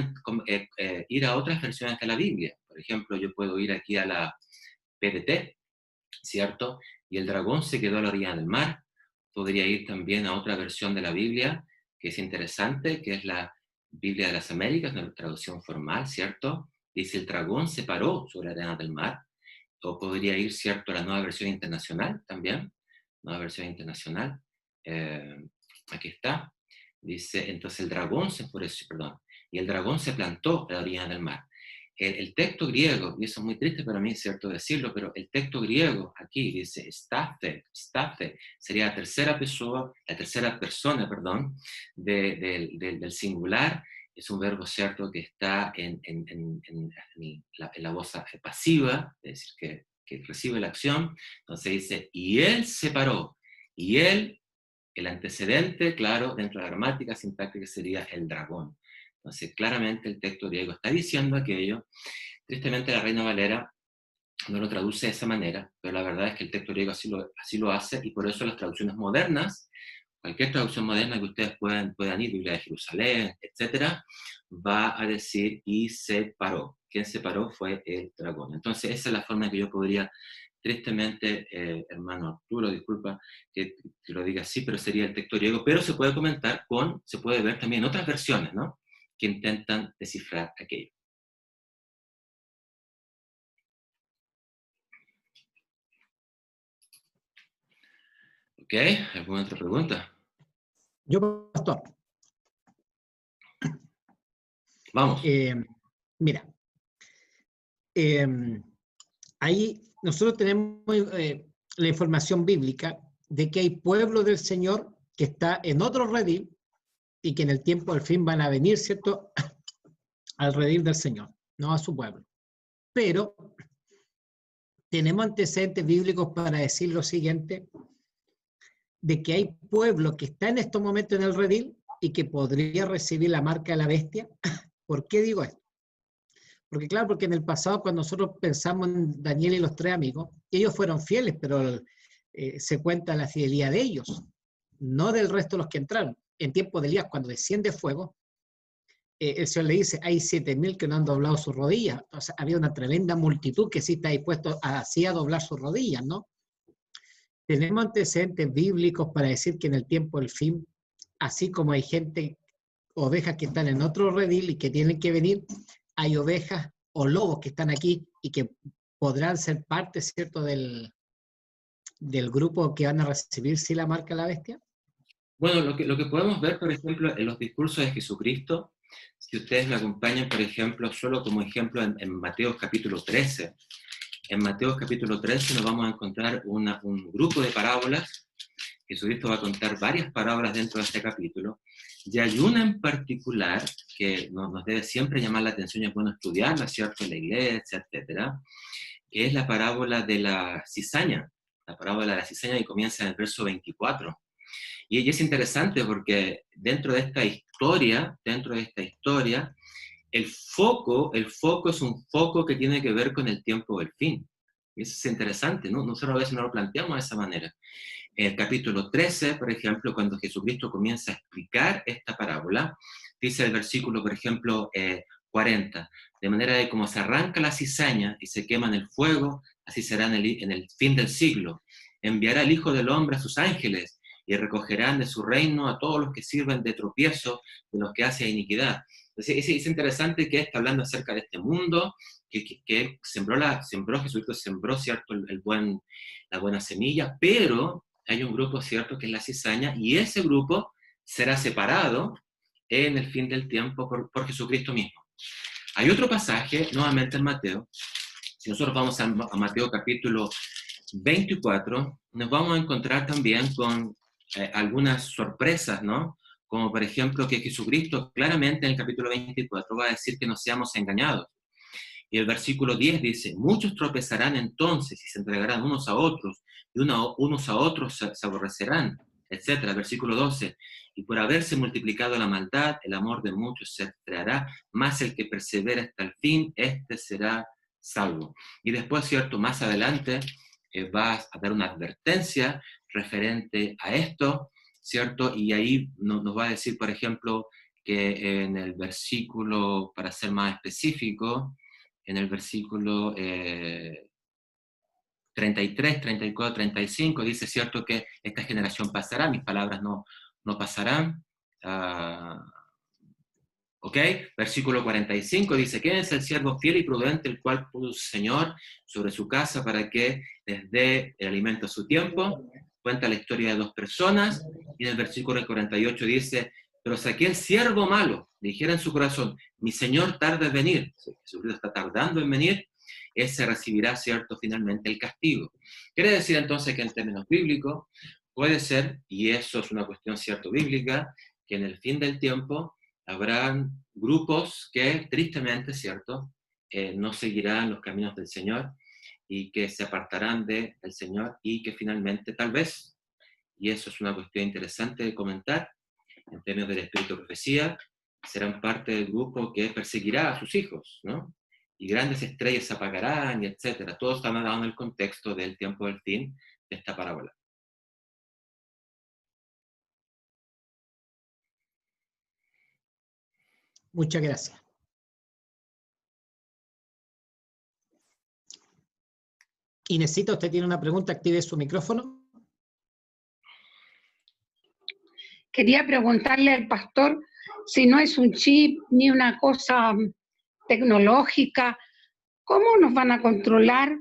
ir a otras versiones de la Biblia. Por ejemplo, yo puedo ir aquí a la PDT, ¿cierto? Y el dragón se quedó a la orilla del mar. Podría ir también a otra versión de la Biblia, que es interesante, que es la Biblia de las Américas, una traducción formal, ¿cierto? Dice, el dragón se paró sobre la arena del mar. O podría ir, ¿cierto?, a la nueva versión internacional también, nueva versión internacional. Aquí está. Dice, entonces el dragón se enfureció, perdón, y el dragón se plantó a la orilla del mar. El texto griego, y eso es muy triste para mí, cierto decirlo, pero el texto griego aquí dice staphe, sería la tercera persona, perdón, del singular. Es un verbo, cierto, que está en la voz pasiva, es decir, que recibe la acción. Entonces dice, y él se paró, y él, el antecedente, claro, dentro de la gramática sintáctica sería el dragón. Entonces, claramente el texto griego está diciendo aquello. Tristemente la Reina Valera no lo traduce de esa manera, pero la verdad es que el texto griego así lo hace, y por eso las traducciones modernas, cualquier traducción moderna que ustedes puedan ir, Biblia de Jerusalén, etcétera, va a decir, y se paró. Quien se paró fue el dragón. Entonces, esa es la forma en que yo podría, tristemente, hermano Arturo, disculpa que lo diga así, pero sería el texto griego, pero se puede comentar se puede ver también otras versiones, ¿no?, que intentan descifrar aquello. ¿Ok? ¿Alguna otra pregunta? Yo, pastor. Vamos. Mira, ahí nosotros tenemos la información bíblica de que hay pueblo del Señor que está en otro redil y que en el tiempo al fin van a venir, ¿cierto?, al redil del Señor, no a su pueblo. Pero tenemos antecedentes bíblicos para decir lo siguiente, de que hay pueblo que está en estos momentos en el redil y que podría recibir la marca de la bestia. ¿Por qué digo esto? Porque claro, porque en el pasado cuando nosotros pensamos en Daniel y los 3 amigos, ellos fueron fieles, pero se cuenta la fidelidad de ellos, no del resto de los que entraron. En tiempo de Elías, cuando desciende fuego, el Señor le dice, hay 7,000 que no han doblado sus rodillas. O sea, había una tremenda multitud que sí está dispuesto así a doblar sus rodillas, ¿no? Tenemos antecedentes bíblicos para decir que en el tiempo del fin, así como hay gente, ovejas que están en otro redil y que tienen que venir, hay ovejas o lobos que están aquí y que podrán ser parte, ¿cierto?, del del grupo que van a recibir sí la marca de la bestia? Bueno, lo que podemos ver, por ejemplo, en los discursos de Jesucristo, si ustedes me acompañan, por ejemplo, solo como ejemplo en Mateo capítulo 13. En Mateo capítulo 13 nos vamos a encontrar un grupo de parábolas. Jesucristo va a contar varias parábolas dentro de este capítulo, y hay una en particular que nos debe siempre llamar la atención y es bueno estudiarla, ¿cierto?, en la iglesia, etcétera, que es la parábola de la cizaña, la parábola de la cizaña que comienza en el verso 24. Y es interesante porque dentro de esta historia, el foco es un foco que tiene que ver con el tiempo del fin. Y eso es interesante, ¿no? Nosotros a veces no lo planteamos de esa manera. En el capítulo 13, por ejemplo, cuando Jesucristo comienza a explicar esta parábola, dice el versículo, por ejemplo, 40, de manera de como se arranca la cizaña y se quema en el fuego, así será en el fin del siglo. Enviará el Hijo del Hombre a sus ángeles y recogerán de su reino a todos los que sirven de tropiezo, de los que hacen iniquidad. Entonces, es interesante que está hablando acerca de este mundo, que Jesucristo sembró, ¿cierto?, la buena semilla, pero hay un grupo, ¿cierto?, que es la cizaña, y ese grupo será separado en el fin del tiempo por Jesucristo mismo. Hay otro pasaje, nuevamente en Mateo. Si nosotros vamos a Mateo capítulo 24, nos vamos a encontrar también con algunas sorpresas, ¿no? Como por ejemplo que Jesucristo claramente en el capítulo 24 va a decir que no seamos engañados. Y el versículo 10 dice, muchos tropezarán entonces y se entregarán unos a otros, y unos a otros se aborrecerán, etc. El versículo 12, y por haberse multiplicado la maldad, el amor de muchos se enfriará, más el que persevera hasta el fin, este será salvo. Y después, ¿cierto?, más adelante va a dar una advertencia referente a esto, ¿cierto? Y ahí nos va a decir, por ejemplo, que en el versículo, para ser más específico, en el versículo 33, 34, 35, dice, ¿cierto?, que esta generación pasará, mis palabras no pasarán. ¿Ok? Versículo 45 dice, quédense el siervo fiel y prudente, el cual puso su Señor sobre su casa para que les dé el alimento a su tiempo. Cuenta la historia de dos personas, y en el versículo 48 dice, pero si aquel siervo malo dijera en su corazón, mi Señor tarda en venir, Jesucristo está tardando en venir, ese recibirá, ¿cierto?, finalmente el castigo. Quiere decir entonces que en términos bíblicos puede ser, y eso es una cuestión, ¿cierto?, bíblica, que en el fin del tiempo habrán grupos que tristemente, ¿cierto?, no seguirán los caminos del Señor y que se apartarán del Señor y que finalmente tal vez, y eso es una cuestión interesante de comentar, en términos del espíritu de profecía, serán parte del grupo que perseguirá a sus hijos, ¿no? Y grandes estrellas se apagarán, y etcétera. Todo está dado en el contexto del tiempo del fin de esta parábola. Muchas gracias. Inesita, usted tiene una pregunta, active su micrófono. Quería preguntarle al pastor si no es un chip ni una cosa tecnológica, ¿cómo nos van a controlar?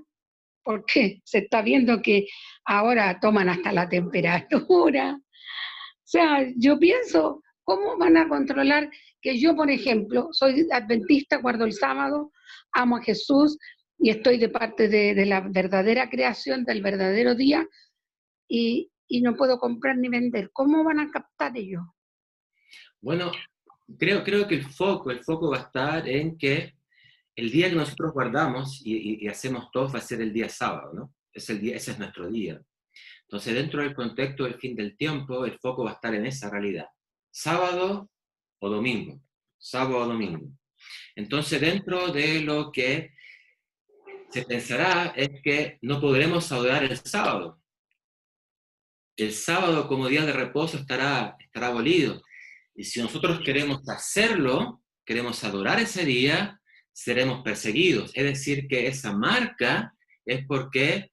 Porque se está viendo que ahora toman hasta la temperatura. O sea, yo pienso, ¿cómo van a controlar que yo, por ejemplo, soy adventista, guardo el sábado, amo a Jesús y estoy de parte de la verdadera creación, del verdadero día, y no puedo comprar ni vender? ¿Cómo van a captar ellos? Bueno, creo que el foco va a estar en que el día que nosotros guardamos y hacemos todo va a ser el día sábado, ¿no? Ese es nuestro día. Entonces, dentro del contexto del fin del tiempo, el foco va a estar en esa realidad. Sábado o domingo. Sábado o domingo. Entonces, dentro de lo que se pensará es que no podremos adorar el sábado. El sábado como día de reposo estará abolido. Y si nosotros queremos hacerlo, queremos adorar ese día, seremos perseguidos. Es decir, que esa marca es porque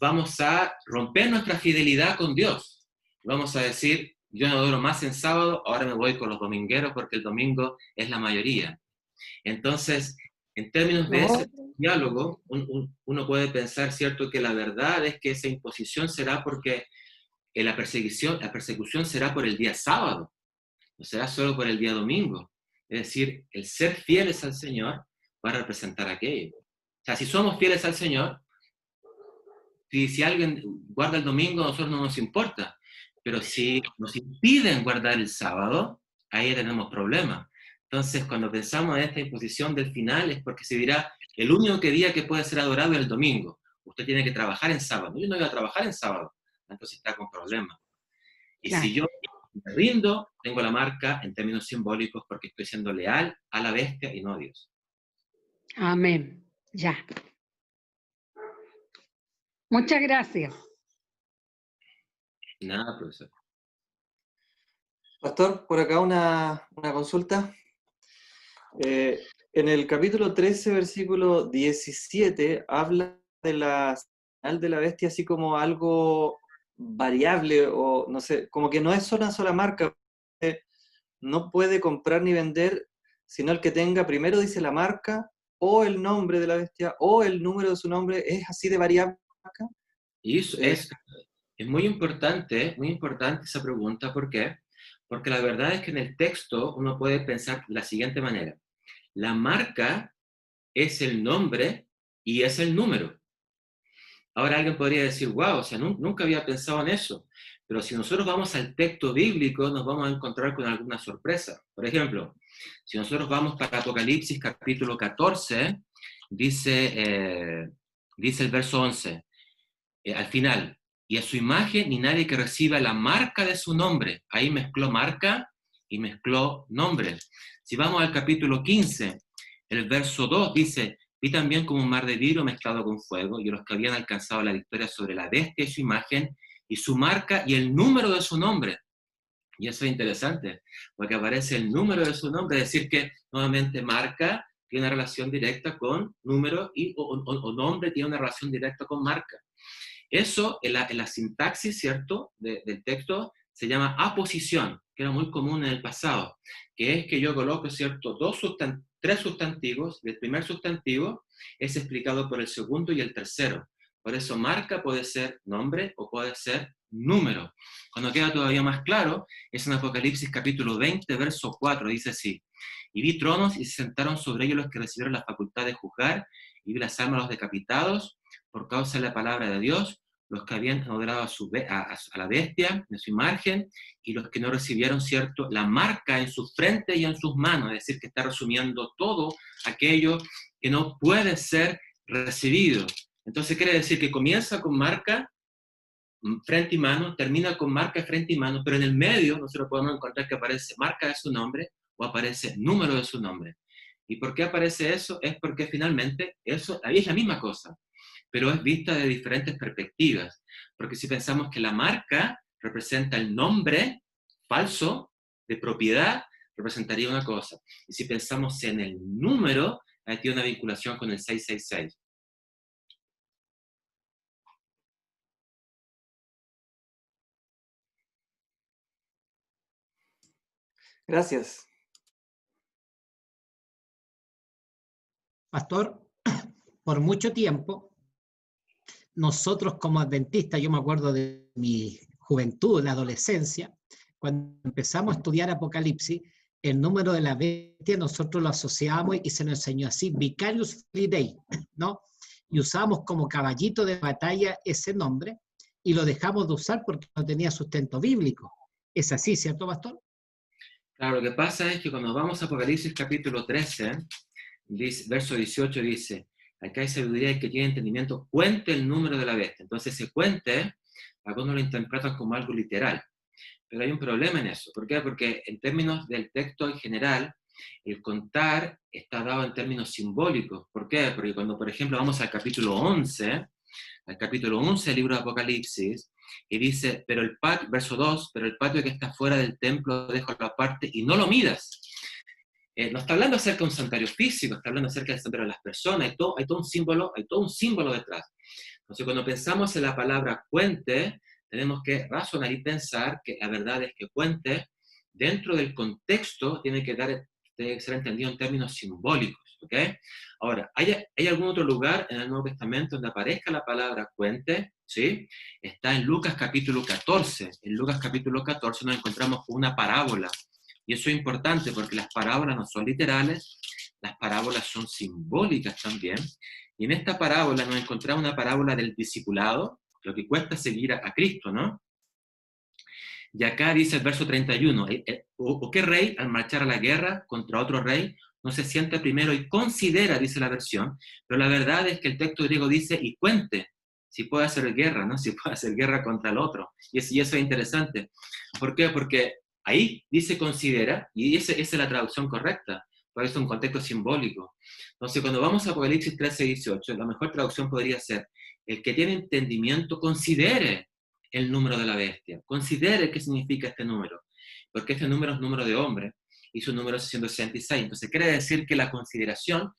vamos a romper nuestra fidelidad con Dios. Vamos a decir, yo no adoro más en sábado, ahora me voy con los domingueros porque el domingo es la mayoría. Entonces, En términos de No, ese diálogo, uno puede pensar, ¿cierto?, que la verdad es que esa imposición será porque la persecución será por el día sábado, no será solo por el día domingo. Es decir, el ser fieles al Señor va a representar aquello. O sea, si somos fieles al Señor, si alguien guarda el domingo, a nosotros no nos importa. Pero si nos impiden guardar el sábado, ahí tenemos problemas. Entonces, cuando pensamos en esta imposición del final, es porque se dirá, el único día que puede ser adorado es el domingo. Usted tiene que trabajar en sábado. Yo no iba a trabajar en sábado. Entonces está con problemas. Y si claro. yo me rindo, tengo la marca en términos simbólicos porque estoy siendo leal a la bestia y no a Dios. Amén. Ya. Muchas gracias. Nada, profesor. Pastor, por acá una consulta. En el capítulo 13, versículo 17, habla de la señal de la bestia así como algo variable, o no sé, como que no es una sola marca. No puede comprar ni vender, sino el que tenga, primero dice la marca, o el nombre de la bestia, o el número de su nombre. ¿Es así de variable acá? Y eso es muy importante esa pregunta. ¿Por qué? Porque la verdad es que en el texto uno puede pensar de la siguiente manera. La marca es el nombre y es el número. Ahora alguien podría decir, wow, o sea, nunca había pensado en eso. Pero si nosotros vamos al texto bíblico, nos vamos a encontrar con alguna sorpresa. Por ejemplo, si nosotros vamos para Apocalipsis capítulo 14, dice el verso 11, al final, y a su imagen ni nadie que reciba la marca de su nombre. Ahí mezcló marca y mezcló nombre. Si vamos al capítulo 15, el verso 2 dice, vi también como un mar de vidrio mezclado con fuego, y los que habían alcanzado la victoria sobre la bestia y su imagen, y su marca y el número de su nombre. Y eso es interesante, porque aparece el número de su nombre, es decir que nuevamente marca tiene una relación directa con número o nombre tiene una relación directa con marca. Eso en la sintaxis, ¿cierto?, del texto se llama aposición, que era muy común en el pasado, que es que yo coloco, ¿cierto?, tres sustantivos, y el primer sustantivo es explicado por el segundo y el tercero. Por eso marca puede ser nombre o puede ser número. Cuando queda todavía más claro, es en Apocalipsis capítulo 20, verso 4, dice así, y vi tronos y se sentaron sobre ellos los que recibieron la facultad de juzgar, y vi las almas de los decapitados, por causa de la palabra de Dios, los que habían adorado a la bestia de su imagen, y los que no recibieron, ¿cierto?, la marca en su frente y en sus manos, es decir, que está resumiendo todo aquello que no puede ser recibido. Entonces quiere decir que comienza con marca, frente y mano, termina con marca, frente y mano, pero en el medio nosotros podemos encontrar que aparece marca de su nombre o aparece número de su nombre. ¿Y por qué aparece eso? Es porque finalmente eso ahí es la misma cosa, pero es vista de diferentes perspectivas. Porque si pensamos que la marca representa el nombre falso de propiedad, representaría una cosa. Y si pensamos en el número, ahí tiene una vinculación con el 666. Gracias. Pastor, por mucho tiempo, nosotros como adventistas, yo me acuerdo de mi juventud, la adolescencia, cuando empezamos a estudiar Apocalipsis, el número de la bestia nosotros lo asociábamos y se nos enseñó así, Vicarious Fidei, ¿no? Y usábamos como caballito de batalla ese nombre y lo dejamos de usar porque no tenía sustento bíblico. Es así, ¿cierto, pastor? Claro, lo que pasa es que cuando vamos a Apocalipsis capítulo 13, verso 18 dice, acá hay sabiduría y que tiene entendimiento, cuente el número de la bestia. Entonces ese cuente, algunos lo interpretan como algo literal, pero hay un problema en eso. ¿Por qué? Porque en términos del texto en general, el contar está dado en términos simbólicos. ¿Por qué? Porque cuando, por ejemplo, vamos al capítulo 11 del libro de Apocalipsis, y dice, verso 2, pero el patio que está fuera del templo déjalo aparte y no lo midas. No está hablando acerca de un santuario físico, está hablando acerca del santuario de las personas, hay todo un símbolo detrás. Entonces, cuando pensamos en la palabra cuente, tenemos que razonar y pensar que la verdad es que cuente, dentro del contexto, tiene que debe ser entendido en términos simbólicos, ¿ok? Ahora, ¿hay algún otro lugar en el Nuevo Testamento donde aparezca la palabra cuente? ¿Sí? Está en Lucas capítulo 14. En Lucas capítulo 14 nos encontramos con una parábola. Y eso es importante porque las parábolas no son literales, las parábolas son simbólicas también. Y en esta parábola nos encontramos una parábola del discipulado, lo que cuesta seguir a Cristo, ¿no? Y acá dice el verso 31, ¿o qué rey al marchar a la guerra contra otro rey no se sienta primero y considera, dice la versión, pero la verdad es que el texto griego dice y cuente si puede hacer guerra, ¿no? Si puede hacer guerra contra el otro. Y eso es interesante. ¿Por qué? Porque ahí dice considera, y esa es la traducción correcta, por eso es un contexto simbólico. Entonces, cuando vamos a Apocalipsis 13:18, la mejor traducción podría ser, el que tiene entendimiento considere el número de la bestia, considere qué significa este número, porque este número es número de hombre, y su número es 666. Entonces quiere decir que la consideración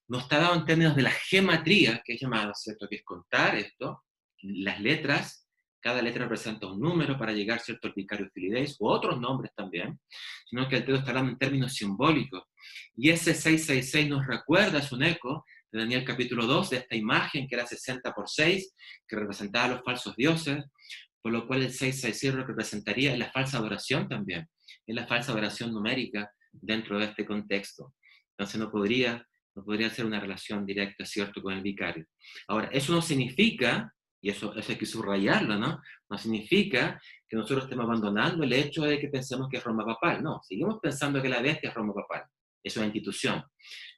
no está dada en términos de la gematría, que es llamado, ¿cierto?, que es contar esto, las letras, cada letra representa un número para llegar, ¿cierto?, al vicario filideis, u otros nombres también, sino que el texto está hablando en términos simbólicos. Y ese 666 nos recuerda, es un eco de Daniel capítulo 2, de esta imagen que era 60 por 6, que representaba a los falsos dioses, por lo cual el 666 representaría la falsa adoración también, es la falsa adoración numérica dentro de este contexto. Entonces no podría ser una relación directa, ¿cierto?, con el vicario. Ahora, eso no significa, y eso hay que subrayarlo, ¿no? No significa que nosotros estemos abandonando el hecho de que pensemos que es Roma papal. No, seguimos pensando que la bestia es Roma papal. Es una institución.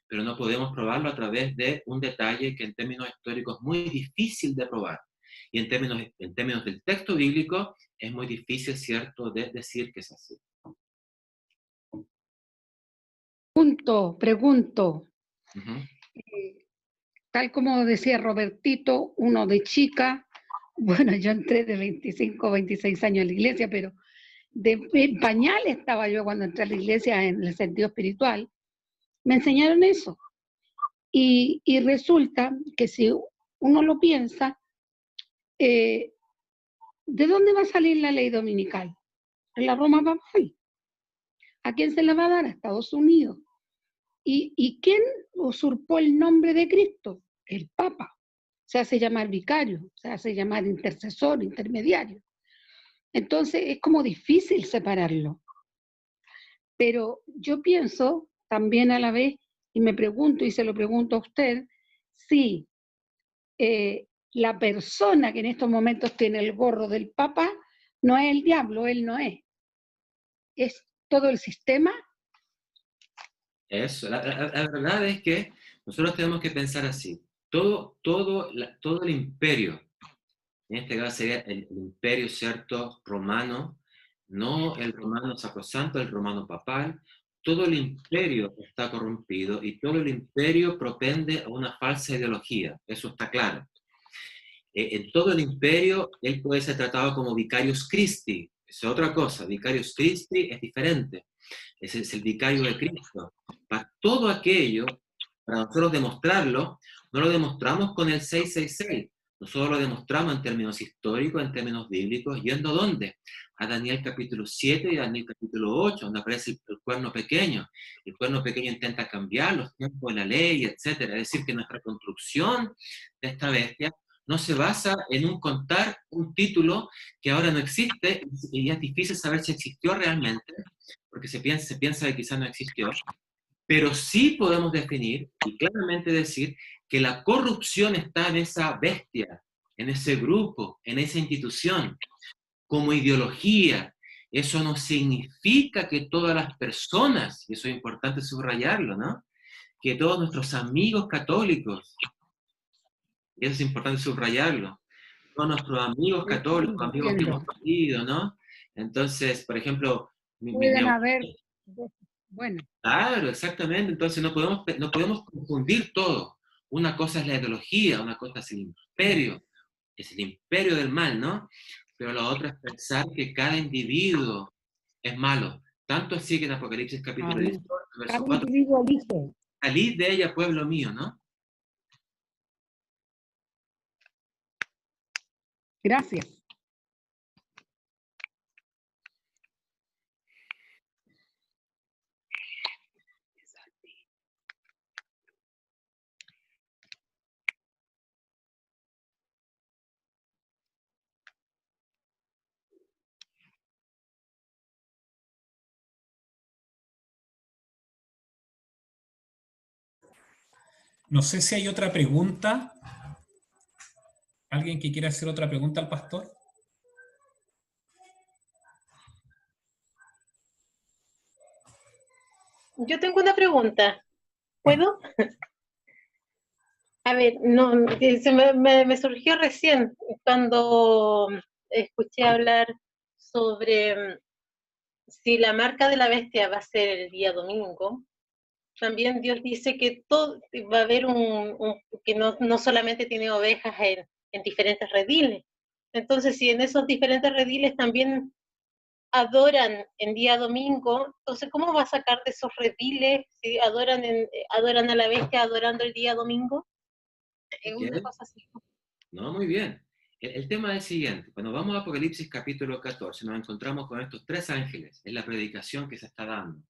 Pero no podemos probarlo a través de un detalle que en términos históricos es muy difícil de probar. Y en términos del texto bíblico es muy difícil, ¿cierto?, de decir que es así. Pregunto. Uh-huh. Tal como decía Robertito, uno de chica, bueno, yo entré de 25, 26 años a la iglesia, pero en pañales estaba yo cuando entré a la iglesia en el sentido espiritual. Me enseñaron eso. Y resulta que si uno lo piensa, ¿de dónde va a salir la ley dominical? En la Roma papal. ¿A quién se la va a dar? A Estados Unidos. ¿Y quién usurpó el nombre de Cristo? El Papa. Se hace llamar vicario, se hace llamar intercesor, intermediario. Entonces es como difícil separarlo. Pero yo pienso también a la vez, y me pregunto, y se lo pregunto a usted, si la persona que en estos momentos tiene el gorro del Papa no es el diablo, él no es. ¿Es todo el sistema? Eso, la verdad es que nosotros tenemos que pensar así. Todo el imperio, en este caso sería el imperio, ¿cierto?, romano, no el romano sacrosanto, el romano papal, todo el imperio está corrompido y todo el imperio propende a una falsa ideología, eso está claro. En todo el imperio, él puede ser tratado como vicarius Christi, es otra cosa, vicarius Christi es diferente, ese es el vicario de Cristo. Para todo aquello, para nosotros demostrarlo, no lo demostramos con el 666, nosotros lo demostramos en términos históricos, en términos bíblicos, yendo ¿a dónde? A Daniel capítulo 7 y Daniel capítulo 8, donde aparece el cuerno pequeño. El cuerno pequeño intenta cambiar los tiempos de la ley, etc. Es decir, que nuestra construcción de esta bestia no se basa en un contar un título que ahora no existe y ya es difícil saber si existió realmente, porque se piensa que quizás no existió, pero sí podemos definir y claramente decir que la corrupción está en esa bestia, en ese grupo, en esa institución, como ideología. Eso no significa que todas las personas, y eso es importante subrayarlo, ¿no?, que todos nuestros amigos católicos, y eso es importante subrayarlo, todos nuestros amigos católicos, amigos que hemos tenido, ¿no? Entonces, por ejemplo, Pueden haber, bueno. Claro, exactamente. Entonces no podemos confundir todo. Una cosa es la ideología, una cosa es el imperio del mal, ¿no? Pero la otra es pensar que cada individuo es malo. Tanto así que en Apocalipsis capítulo 18, verso 4, Dice. salid de ella, pueblo mío, ¿no? Gracias. No sé si hay otra pregunta. ¿Alguien que quiera hacer otra pregunta al pastor? Yo tengo una pregunta. ¿Puedo? A ver, no, me surgió recién cuando escuché hablar sobre si la marca de la bestia va a ser el día domingo. También Dios dice que todo va a haber que no solamente tiene ovejas en diferentes rediles. Entonces, si en esos diferentes rediles también adoran en día domingo, entonces, ¿cómo va a sacar de esos rediles si adoran a la bestia adorando el día domingo? Es una ¿Quién? cosa así. No, muy bien. El tema es el siguiente. Cuando vamos a Apocalipsis capítulo 14, nos encontramos con estos tres ángeles. Es la predicación que se está dando.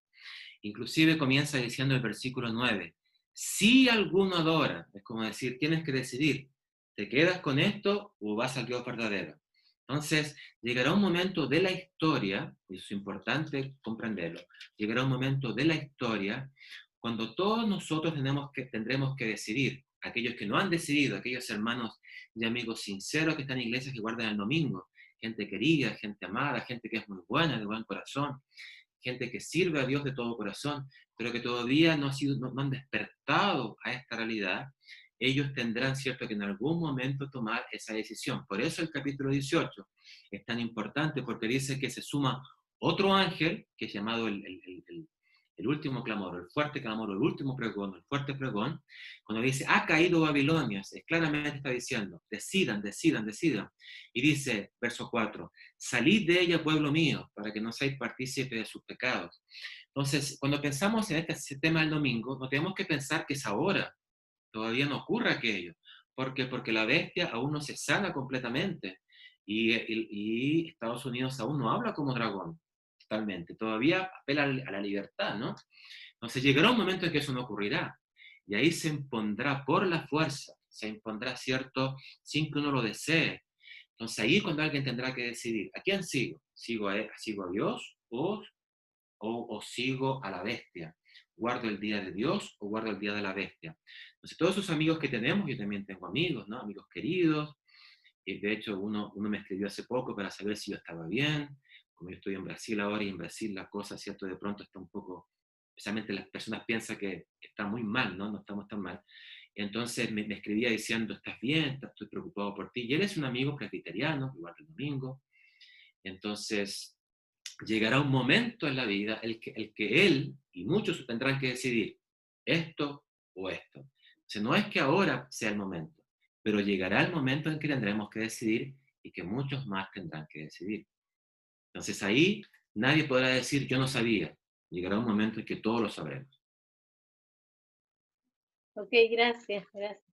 Inclusive comienza diciendo el versículo 9, si alguno adora, es como decir, tienes que decidir, ¿te quedas con esto o vas al Dios verdadero? Entonces, llegará un momento de la historia, y eso es importante comprenderlo, llegará un momento de la historia cuando todos nosotros tendremos que decidir, aquellos que no han decidido, aquellos hermanos y amigos sinceros que están en iglesias que guardan el domingo, gente querida, gente amada, gente que es muy buena, de buen corazón, gente que sirve a Dios de todo corazón, pero que todavía no han despertado a esta realidad, ellos tendrán, cierto, que en algún momento tomar esa decisión. Por eso el capítulo 18 es tan importante, porque dice que se suma otro ángel, que es llamado el último clamor, el fuerte clamor, el último pregón, el fuerte pregón, cuando dice, ha caído Babilonia, es claramente está diciendo, decidan, decidan, decidan. Y dice, verso 4, salid de ella, pueblo mío, para que no seáis partícipe de sus pecados. Entonces, cuando pensamos en este tema del domingo, no tenemos que pensar que es ahora, todavía no ocurre aquello. ¿Por qué? Porque la bestia aún no se sana completamente y Estados Unidos aún no habla como dragón, totalmente. Todavía apela a la libertad, ¿no? Entonces llegará un momento en que eso no ocurrirá. Y ahí se impondrá por la fuerza, se impondrá, ¿cierto?, sin que uno lo desee. Entonces ahí es cuando alguien tendrá que decidir, ¿a quién sigo? ¿Sigo a Dios o sigo a la bestia? ¿Guardo el día de Dios o guardo el día de la bestia? Entonces todos esos amigos que tenemos, yo también tengo amigos, ¿no? Amigos queridos, y de hecho uno me escribió hace poco para saber si yo estaba bien, como yo estoy en Brasil ahora y en Brasil la cosa, ¿cierto?, de pronto está un poco, especialmente las personas piensan que está muy mal, ¿no? No estamos tan mal. Y entonces me escribía diciendo, ¿estás bien? Estoy preocupado por ti. Y él es un amigo presbiteriano, igual que el domingo. Entonces, llegará un momento en la vida el que él y muchos tendrán que decidir esto o esto. O sea, no es que ahora sea el momento, pero llegará el momento en que tendremos que decidir y que muchos más tendrán que decidir. Entonces ahí nadie podrá decir yo no sabía. Llegará un momento en que todos lo sabremos. Ok, gracias, gracias.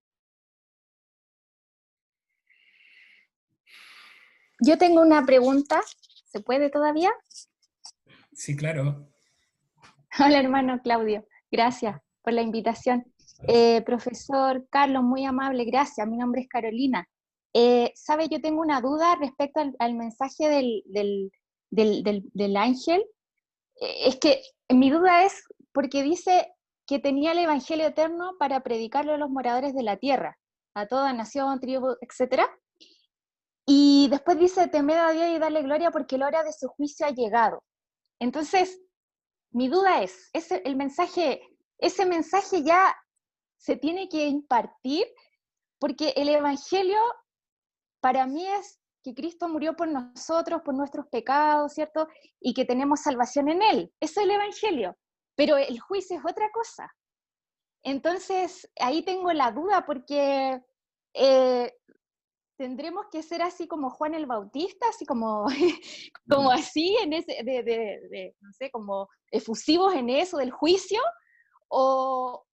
Yo tengo una pregunta, ¿se puede todavía? Sí, claro. Hola, hermano Claudio, gracias por la invitación. Profesor Carlos, muy amable, gracias. Mi nombre es Carolina. ¿Sabe? Yo tengo una duda respecto al mensaje del ángel. Es que mi duda es porque dice que tenía el evangelio eterno para predicarlo a los moradores de la tierra, a toda nación, tribu, etc. Y después dice, temed a Dios y darle gloria porque la hora de su juicio ha llegado. Entonces, mi duda es, ese mensaje ya se tiene que impartir, porque el evangelio para mí es que Cristo murió por nosotros, por nuestros pecados, ¿cierto? Y que tenemos salvación en Él. Eso es el evangelio. Pero el juicio es otra cosa. Entonces, ahí tengo la duda porque tendremos que ser así como Juan el Bautista, así como, como así, en ese, no sé, como efusivos en eso del juicio, o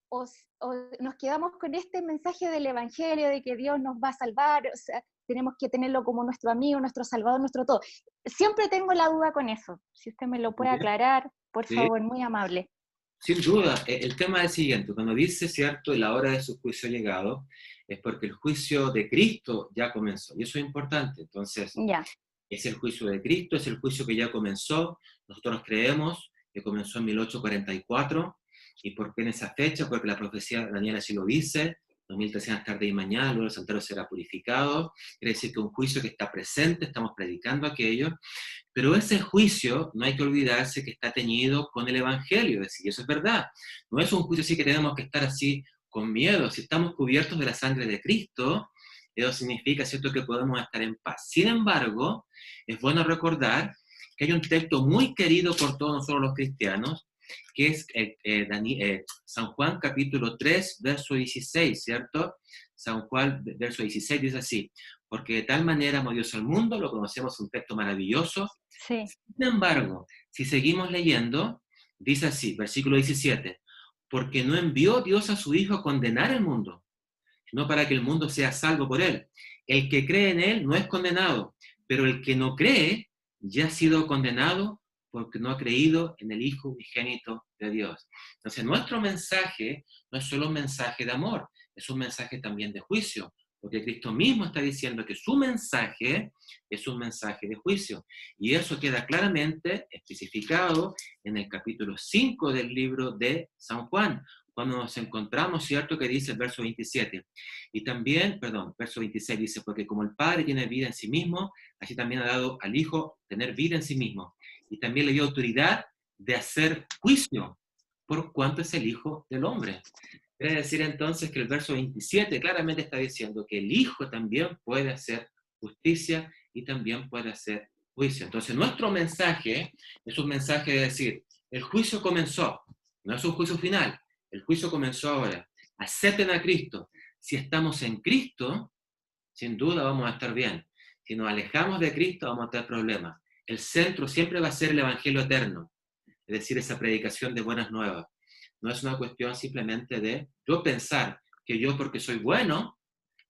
nos quedamos con este mensaje del evangelio de que Dios nos va a salvar, o sea, tenemos que tenerlo como nuestro amigo, nuestro salvador, nuestro todo. Siempre tengo la duda con eso. Si usted me lo puede aclarar, por favor, muy amable. Sin duda, el tema es el siguiente, cuando dice, ¿cierto?, la hora de su juicio ha llegado, es porque el juicio de Cristo ya comenzó, y eso es importante. Entonces, Ya. es el juicio de Cristo, es el juicio que ya comenzó. Nosotros creemos que comenzó en 1844, ¿Y por qué en esa fecha? Porque la profecía de Daniel así lo dice, 2300 tarde y mañana, luego el santuario será purificado. Quiere decir que un juicio que está presente, estamos predicando aquello, pero ese juicio no hay que olvidarse que está teñido con el Evangelio, es decir, eso es verdad. No es un juicio así que tenemos que estar así con miedo. Si estamos cubiertos de la sangre de Cristo, eso significa, ¿cierto?, que podemos estar en paz. Sin embargo, es bueno recordar que hay un texto muy querido por todos nosotros los cristianos, que es San Juan capítulo 3, verso 16, ¿cierto? San Juan, verso 16, dice así: porque de tal manera amó Dios al mundo, lo conocemos, un texto maravilloso. Sí. Sin embargo, si seguimos leyendo, dice así, versículo 17, porque no envió Dios a su Hijo a condenar el mundo, sino para que el mundo sea salvo por él. El que cree en él no es condenado, pero el que no cree ya ha sido condenado porque no ha creído en el Hijo unigénito de Dios. Entonces, nuestro mensaje no es solo un mensaje de amor, es un mensaje también de juicio, porque Cristo mismo está diciendo que su mensaje es un mensaje de juicio. Y eso queda claramente especificado en el capítulo 5 del libro de San Juan, cuando nos encontramos, ¿cierto?, que dice el verso 27. Y también, verso 26 dice, porque como el Padre tiene vida en sí mismo, así también ha dado al Hijo tener vida en sí mismo. Y también le dio autoridad de hacer juicio, por cuanto es el Hijo del Hombre. Quiere decir entonces que el verso 27 claramente está diciendo que el Hijo también puede hacer justicia y también puede hacer juicio. Entonces nuestro mensaje es un mensaje de decir, el juicio comenzó, no es un juicio final, el juicio comenzó ahora. Acepten a Cristo. Si estamos en Cristo, sin duda vamos a estar bien. Si nos alejamos de Cristo, vamos a tener problemas. El centro siempre va a ser el Evangelio eterno, es decir, esa predicación de buenas nuevas. No es una cuestión simplemente de yo pensar que yo, porque soy bueno,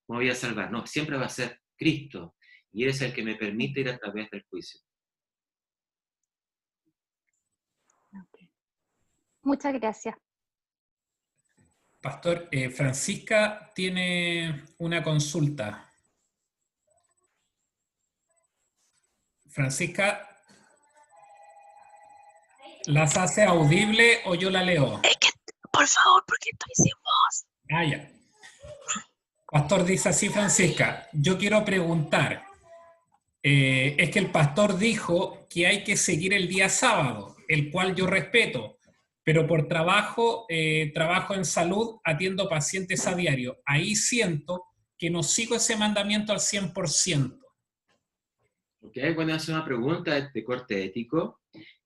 me voy a salvar. No, siempre va a ser Cristo. Y es el que me permite ir a través del juicio. Muchas gracias. Pastor, Francisca tiene una consulta. Francisca, ¿las hace audible o yo la leo? Es que, por favor, porque estoy sin voz. Ah, ya. Pastor, dice así, Francisca, yo quiero preguntar, es que el pastor dijo que hay que seguir el día sábado, el cual yo respeto, pero por trabajo en salud, atiendo pacientes a diario. Ahí siento que no sigo ese mandamiento al 100%. Ok, bueno, es una pregunta de corte ético.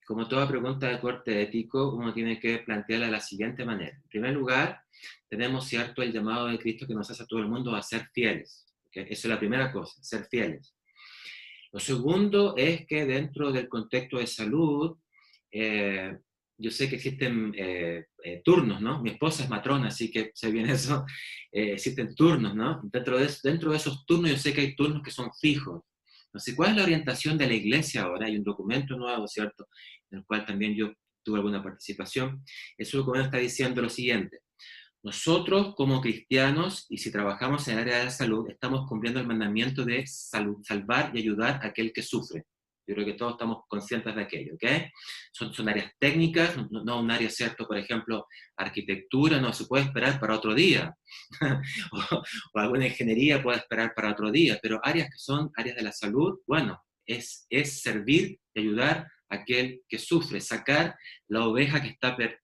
Como toda pregunta de corte ético, uno tiene que plantearla de la siguiente manera. En primer lugar, tenemos, ¿cierto?, el llamado de Cristo que nos hace a todo el mundo a ser fieles. ¿Okay? Eso es la primera cosa, ser fieles. Lo segundo es que dentro del contexto de salud, yo sé que existen turnos, ¿no? Mi esposa es matrona, así que sé bien eso. Existen turnos, ¿no? Dentro de esos turnos yo sé que hay turnos que son fijos. No sé cuál es la orientación de la iglesia ahora. Hay un documento nuevo, ¿cierto?, en el cual también yo tuve alguna participación. Ese documento está diciendo lo siguiente: nosotros como cristianos, y si trabajamos en el área de la salud, estamos cumpliendo el mandamiento de salvar y ayudar a aquel que sufre. Yo creo que todos estamos conscientes de aquello, ¿ok? Son áreas técnicas, no un área, ¿cierto? Por ejemplo, arquitectura no se puede esperar para otro día, o alguna ingeniería puede esperar para otro día, pero áreas que son áreas de la salud, bueno, es servir y ayudar a aquel que sufre, sacar la oveja que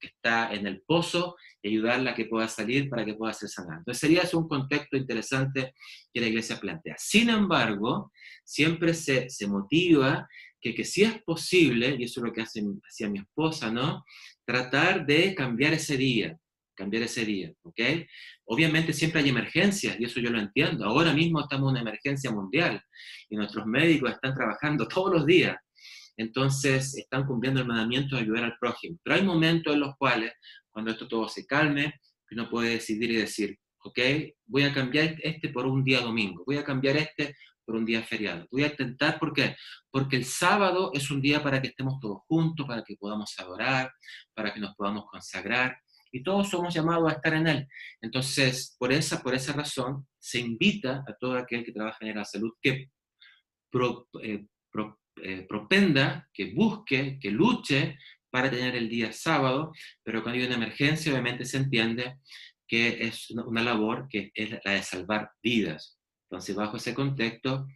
está en el pozo y ayudarla a que pueda salir para que pueda ser sanada. Entonces sería eso un contexto interesante que la iglesia plantea. Sin embargo, siempre se motiva que si es posible, y eso es lo que hacía mi esposa, ¿no?, tratar de cambiar ese día, ¿ok? Obviamente siempre hay emergencias, y eso yo lo entiendo. Ahora mismo estamos en una emergencia mundial, y nuestros médicos están trabajando todos los días. Entonces están cumpliendo el mandamiento de ayudar al prójimo. Pero hay momentos en los cuales, cuando esto todo se calme, uno puede decidir y decir, ok, voy a cambiar este por un día domingo, voy a cambiar este por un día feriado. Voy a intentar, ¿por qué? Porque el sábado es un día para que estemos todos juntos, para que podamos adorar, para que nos podamos consagrar, y todos somos llamados a estar en él. Entonces, por esa razón, se invita a todo aquel que trabaja en la salud que propenda, que busque, que luche para tener el día sábado, pero cuando hay una emergencia obviamente se entiende que es una labor que es la de salvar vidas. Entonces, bajo ese contexto,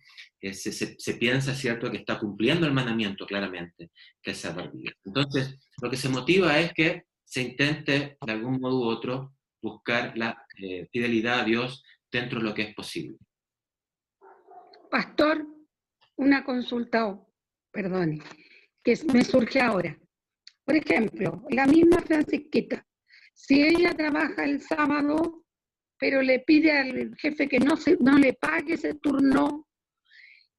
se piensa, ¿cierto?, que está cumpliendo el mandamiento claramente, que es salvar vidas. Entonces, lo que se motiva es que se intente, de algún modo u otro, buscar la fidelidad a Dios dentro de lo que es posible. Pastor, una consulta, perdone, que me surge ahora. Por ejemplo, la misma Francisquita, si ella trabaja el sábado, pero le pide al jefe que no le pague ese turno,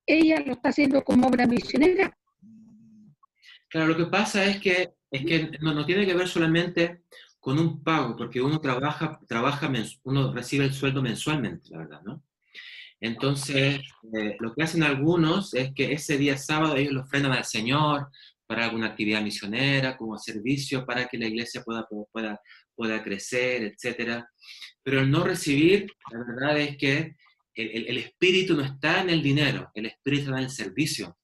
ella lo está haciendo como obra misionera. Claro, lo que pasa es que no tiene que ver solamente con un pago, porque uno uno recibe el sueldo mensualmente, la verdad, ¿no? Entonces, lo que hacen algunos es que ese día sábado ellos lo ofrendan al Señor para alguna actividad misionera, como servicio, para que la iglesia pueda crecer, etc. Pero el no recibir, la verdad es que el espíritu no está en el dinero, el espíritu está en el servicio.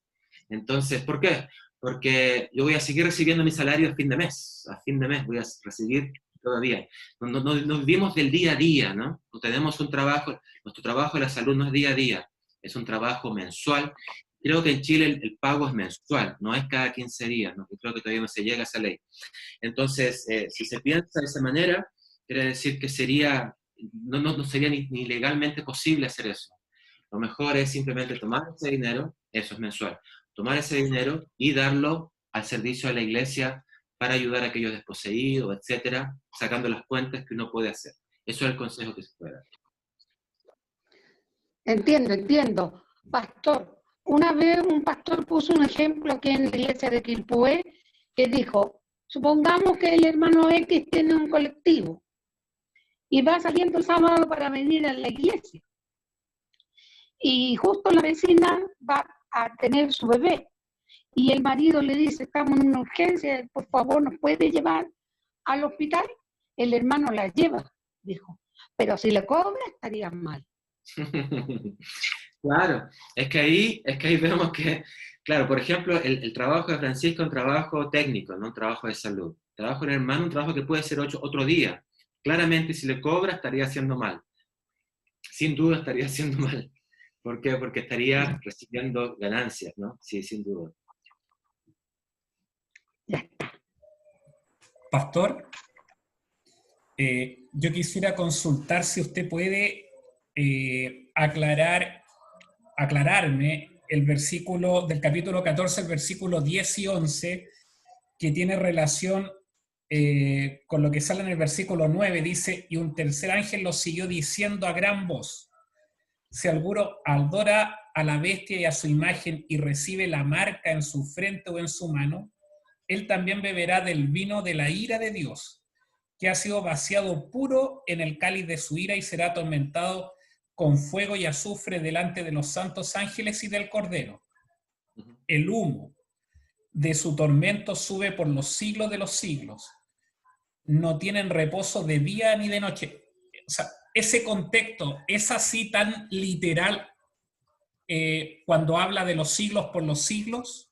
Entonces, ¿por qué? Porque yo voy a seguir recibiendo mi salario a fin de mes voy a recibir todavía. No vivimos del día a día, ¿no? No tenemos un trabajo, nuestro trabajo de la salud no es día a día, es un trabajo mensual. Creo que en Chile el pago es mensual, no es cada 15 días, ¿no? Yo creo que todavía no se llega a esa ley. Entonces, si se piensa de esa manera, quiere decir que no sería ni legalmente posible hacer eso. Lo mejor es simplemente tomar ese dinero, eso es mensual, tomar ese dinero y darlo al servicio de la iglesia para ayudar a aquellos desposeídos, etcétera, sacando las cuentas que uno puede hacer. Eso es el consejo que se puede dar. Entiendo. Pastor, una vez un pastor puso un ejemplo aquí en la iglesia de Quilpué que dijo, supongamos que el hermano X tiene un colectivo y va saliendo el sábado para venir a la iglesia. Y justo la vecina va a tener su bebé. Y el marido le dice, estamos en una urgencia, por favor, ¿nos puede llevar al hospital? El hermano la lleva, dijo. Pero si le cobra, estaría mal. Claro, es que ahí vemos que, claro, por ejemplo, el trabajo de Francisco es un trabajo técnico, no un trabajo de salud. El trabajo del hermano es un trabajo que puede ser otro día. Claramente, si le cobra, estaría haciendo mal. Sin duda estaría haciendo mal. ¿Por qué? Porque estaría recibiendo ganancias, ¿no? Sí, sin duda. Pastor, yo quisiera consultar si usted puede aclararme el versículo del capítulo 14, el versículo 10 y 11, que tiene relación con lo que sale en el versículo 9, dice, y un tercer ángel lo siguió diciendo a gran voz, si alguno adora a la bestia y a su imagen y recibe la marca en su frente o en su mano, él también beberá del vino de la ira de Dios, que ha sido vaciado puro en el cáliz de su ira y será atormentado con fuego y azufre delante de los santos ángeles y del Cordero. El humo de su tormento sube por los siglos de los siglos. No tienen reposo de día ni de noche. O sea, ese contexto es así tan literal cuando habla de los siglos por los siglos.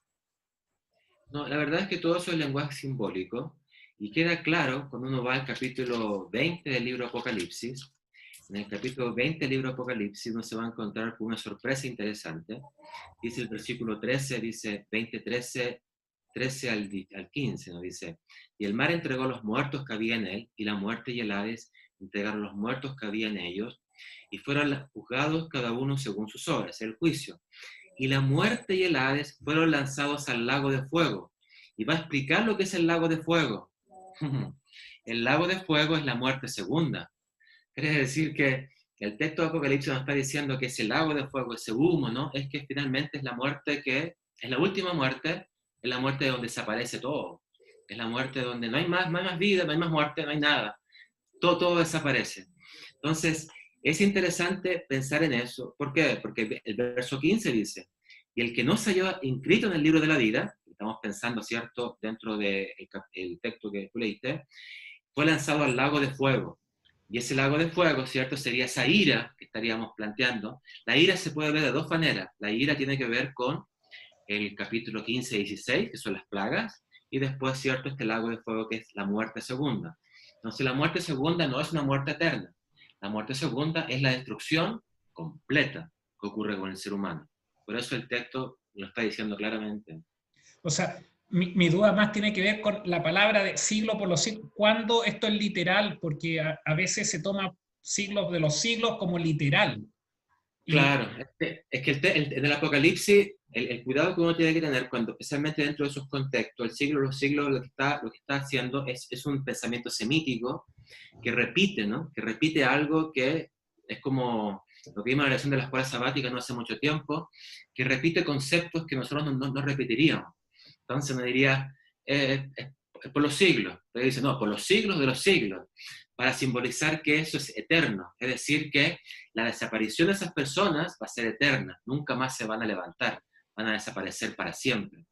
No, la verdad es que todo eso es lenguaje simbólico y queda claro cuando uno va al capítulo 20 del libro Apocalipsis. En el capítulo 20 del libro Apocalipsis uno se va a encontrar con una sorpresa interesante. Dice el versículo 13, dice 20:13 al 15, ¿no? Dice, y el mar entregó los muertos que había en él, y la muerte y el Hades entregaron los muertos que había en ellos, y fueron juzgados cada uno según sus obras, el juicio. Y la muerte y el Hades fueron lanzados al lago de fuego. Y va a explicar lo que es el lago de fuego. El lago de fuego es la muerte segunda. Quiere decir que el texto de Apocalipsis nos está diciendo que ese lago de fuego, ese humo, ¿no? Es que finalmente es la muerte que es la última muerte, es la muerte donde desaparece todo. Es la muerte donde no hay más vida, no hay más muerte, no hay nada. Todo desaparece. Entonces, es interesante pensar en eso. ¿Por qué? Porque el verso 15 dice, y el que no se haya inscrito en el libro de la vida, estamos pensando, ¿cierto?, dentro del texto que tú leíste, fue lanzado al lago de fuego. Y ese lago de fuego, ¿cierto?, sería esa ira que estaríamos planteando. La ira se puede ver de dos maneras. La ira tiene que ver con el capítulo 15 y 16, que son las plagas, y después, ¿cierto?, este lago de fuego que es la muerte segunda. Entonces la muerte segunda no es una muerte eterna. La muerte segunda es la destrucción completa que ocurre con el ser humano. Por eso el texto lo está diciendo claramente. O sea, mi duda más tiene que ver con la palabra de siglo por los siglos. ¿Cuándo esto es literal? Porque a veces se toma siglos de los siglos como literal. Claro, es que en el Apocalipsis, el cuidado que uno tiene que tener, cuando, especialmente dentro de esos contextos, el siglo de los siglos lo que está haciendo es un pensamiento semítico que repite, ¿no? Que repite algo que es como lo que vimos en la lección de la escuela sabática no hace mucho tiempo, que repite conceptos que nosotros no repetiríamos. Entonces me diría, por los siglos. Pero dice, no, por los siglos de los siglos, para simbolizar que eso es eterno. Es decir, que la desaparición de esas personas va a ser eterna, nunca más se van a levantar, van a desaparecer para siempre.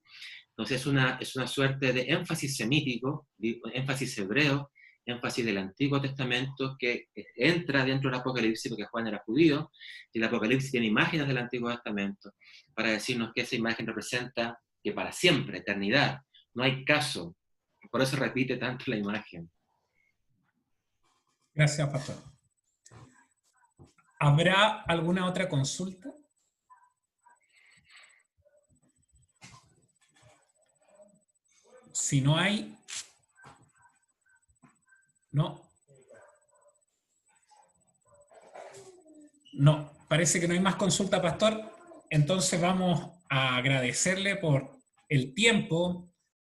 Entonces es una suerte de énfasis semítico, énfasis hebreo, énfasis del Antiguo Testamento que entra dentro del Apocalipsis, porque Juan era judío, y el Apocalipsis tiene imágenes del Antiguo Testamento, para decirnos que esa imagen representa que para siempre, eternidad, no hay caso. Por eso repite tanto la imagen. Gracias, pastor. ¿Habrá alguna otra consulta? Si no hay... No. No, parece que no hay más consulta, pastor. Entonces vamos a agradecerle por el tiempo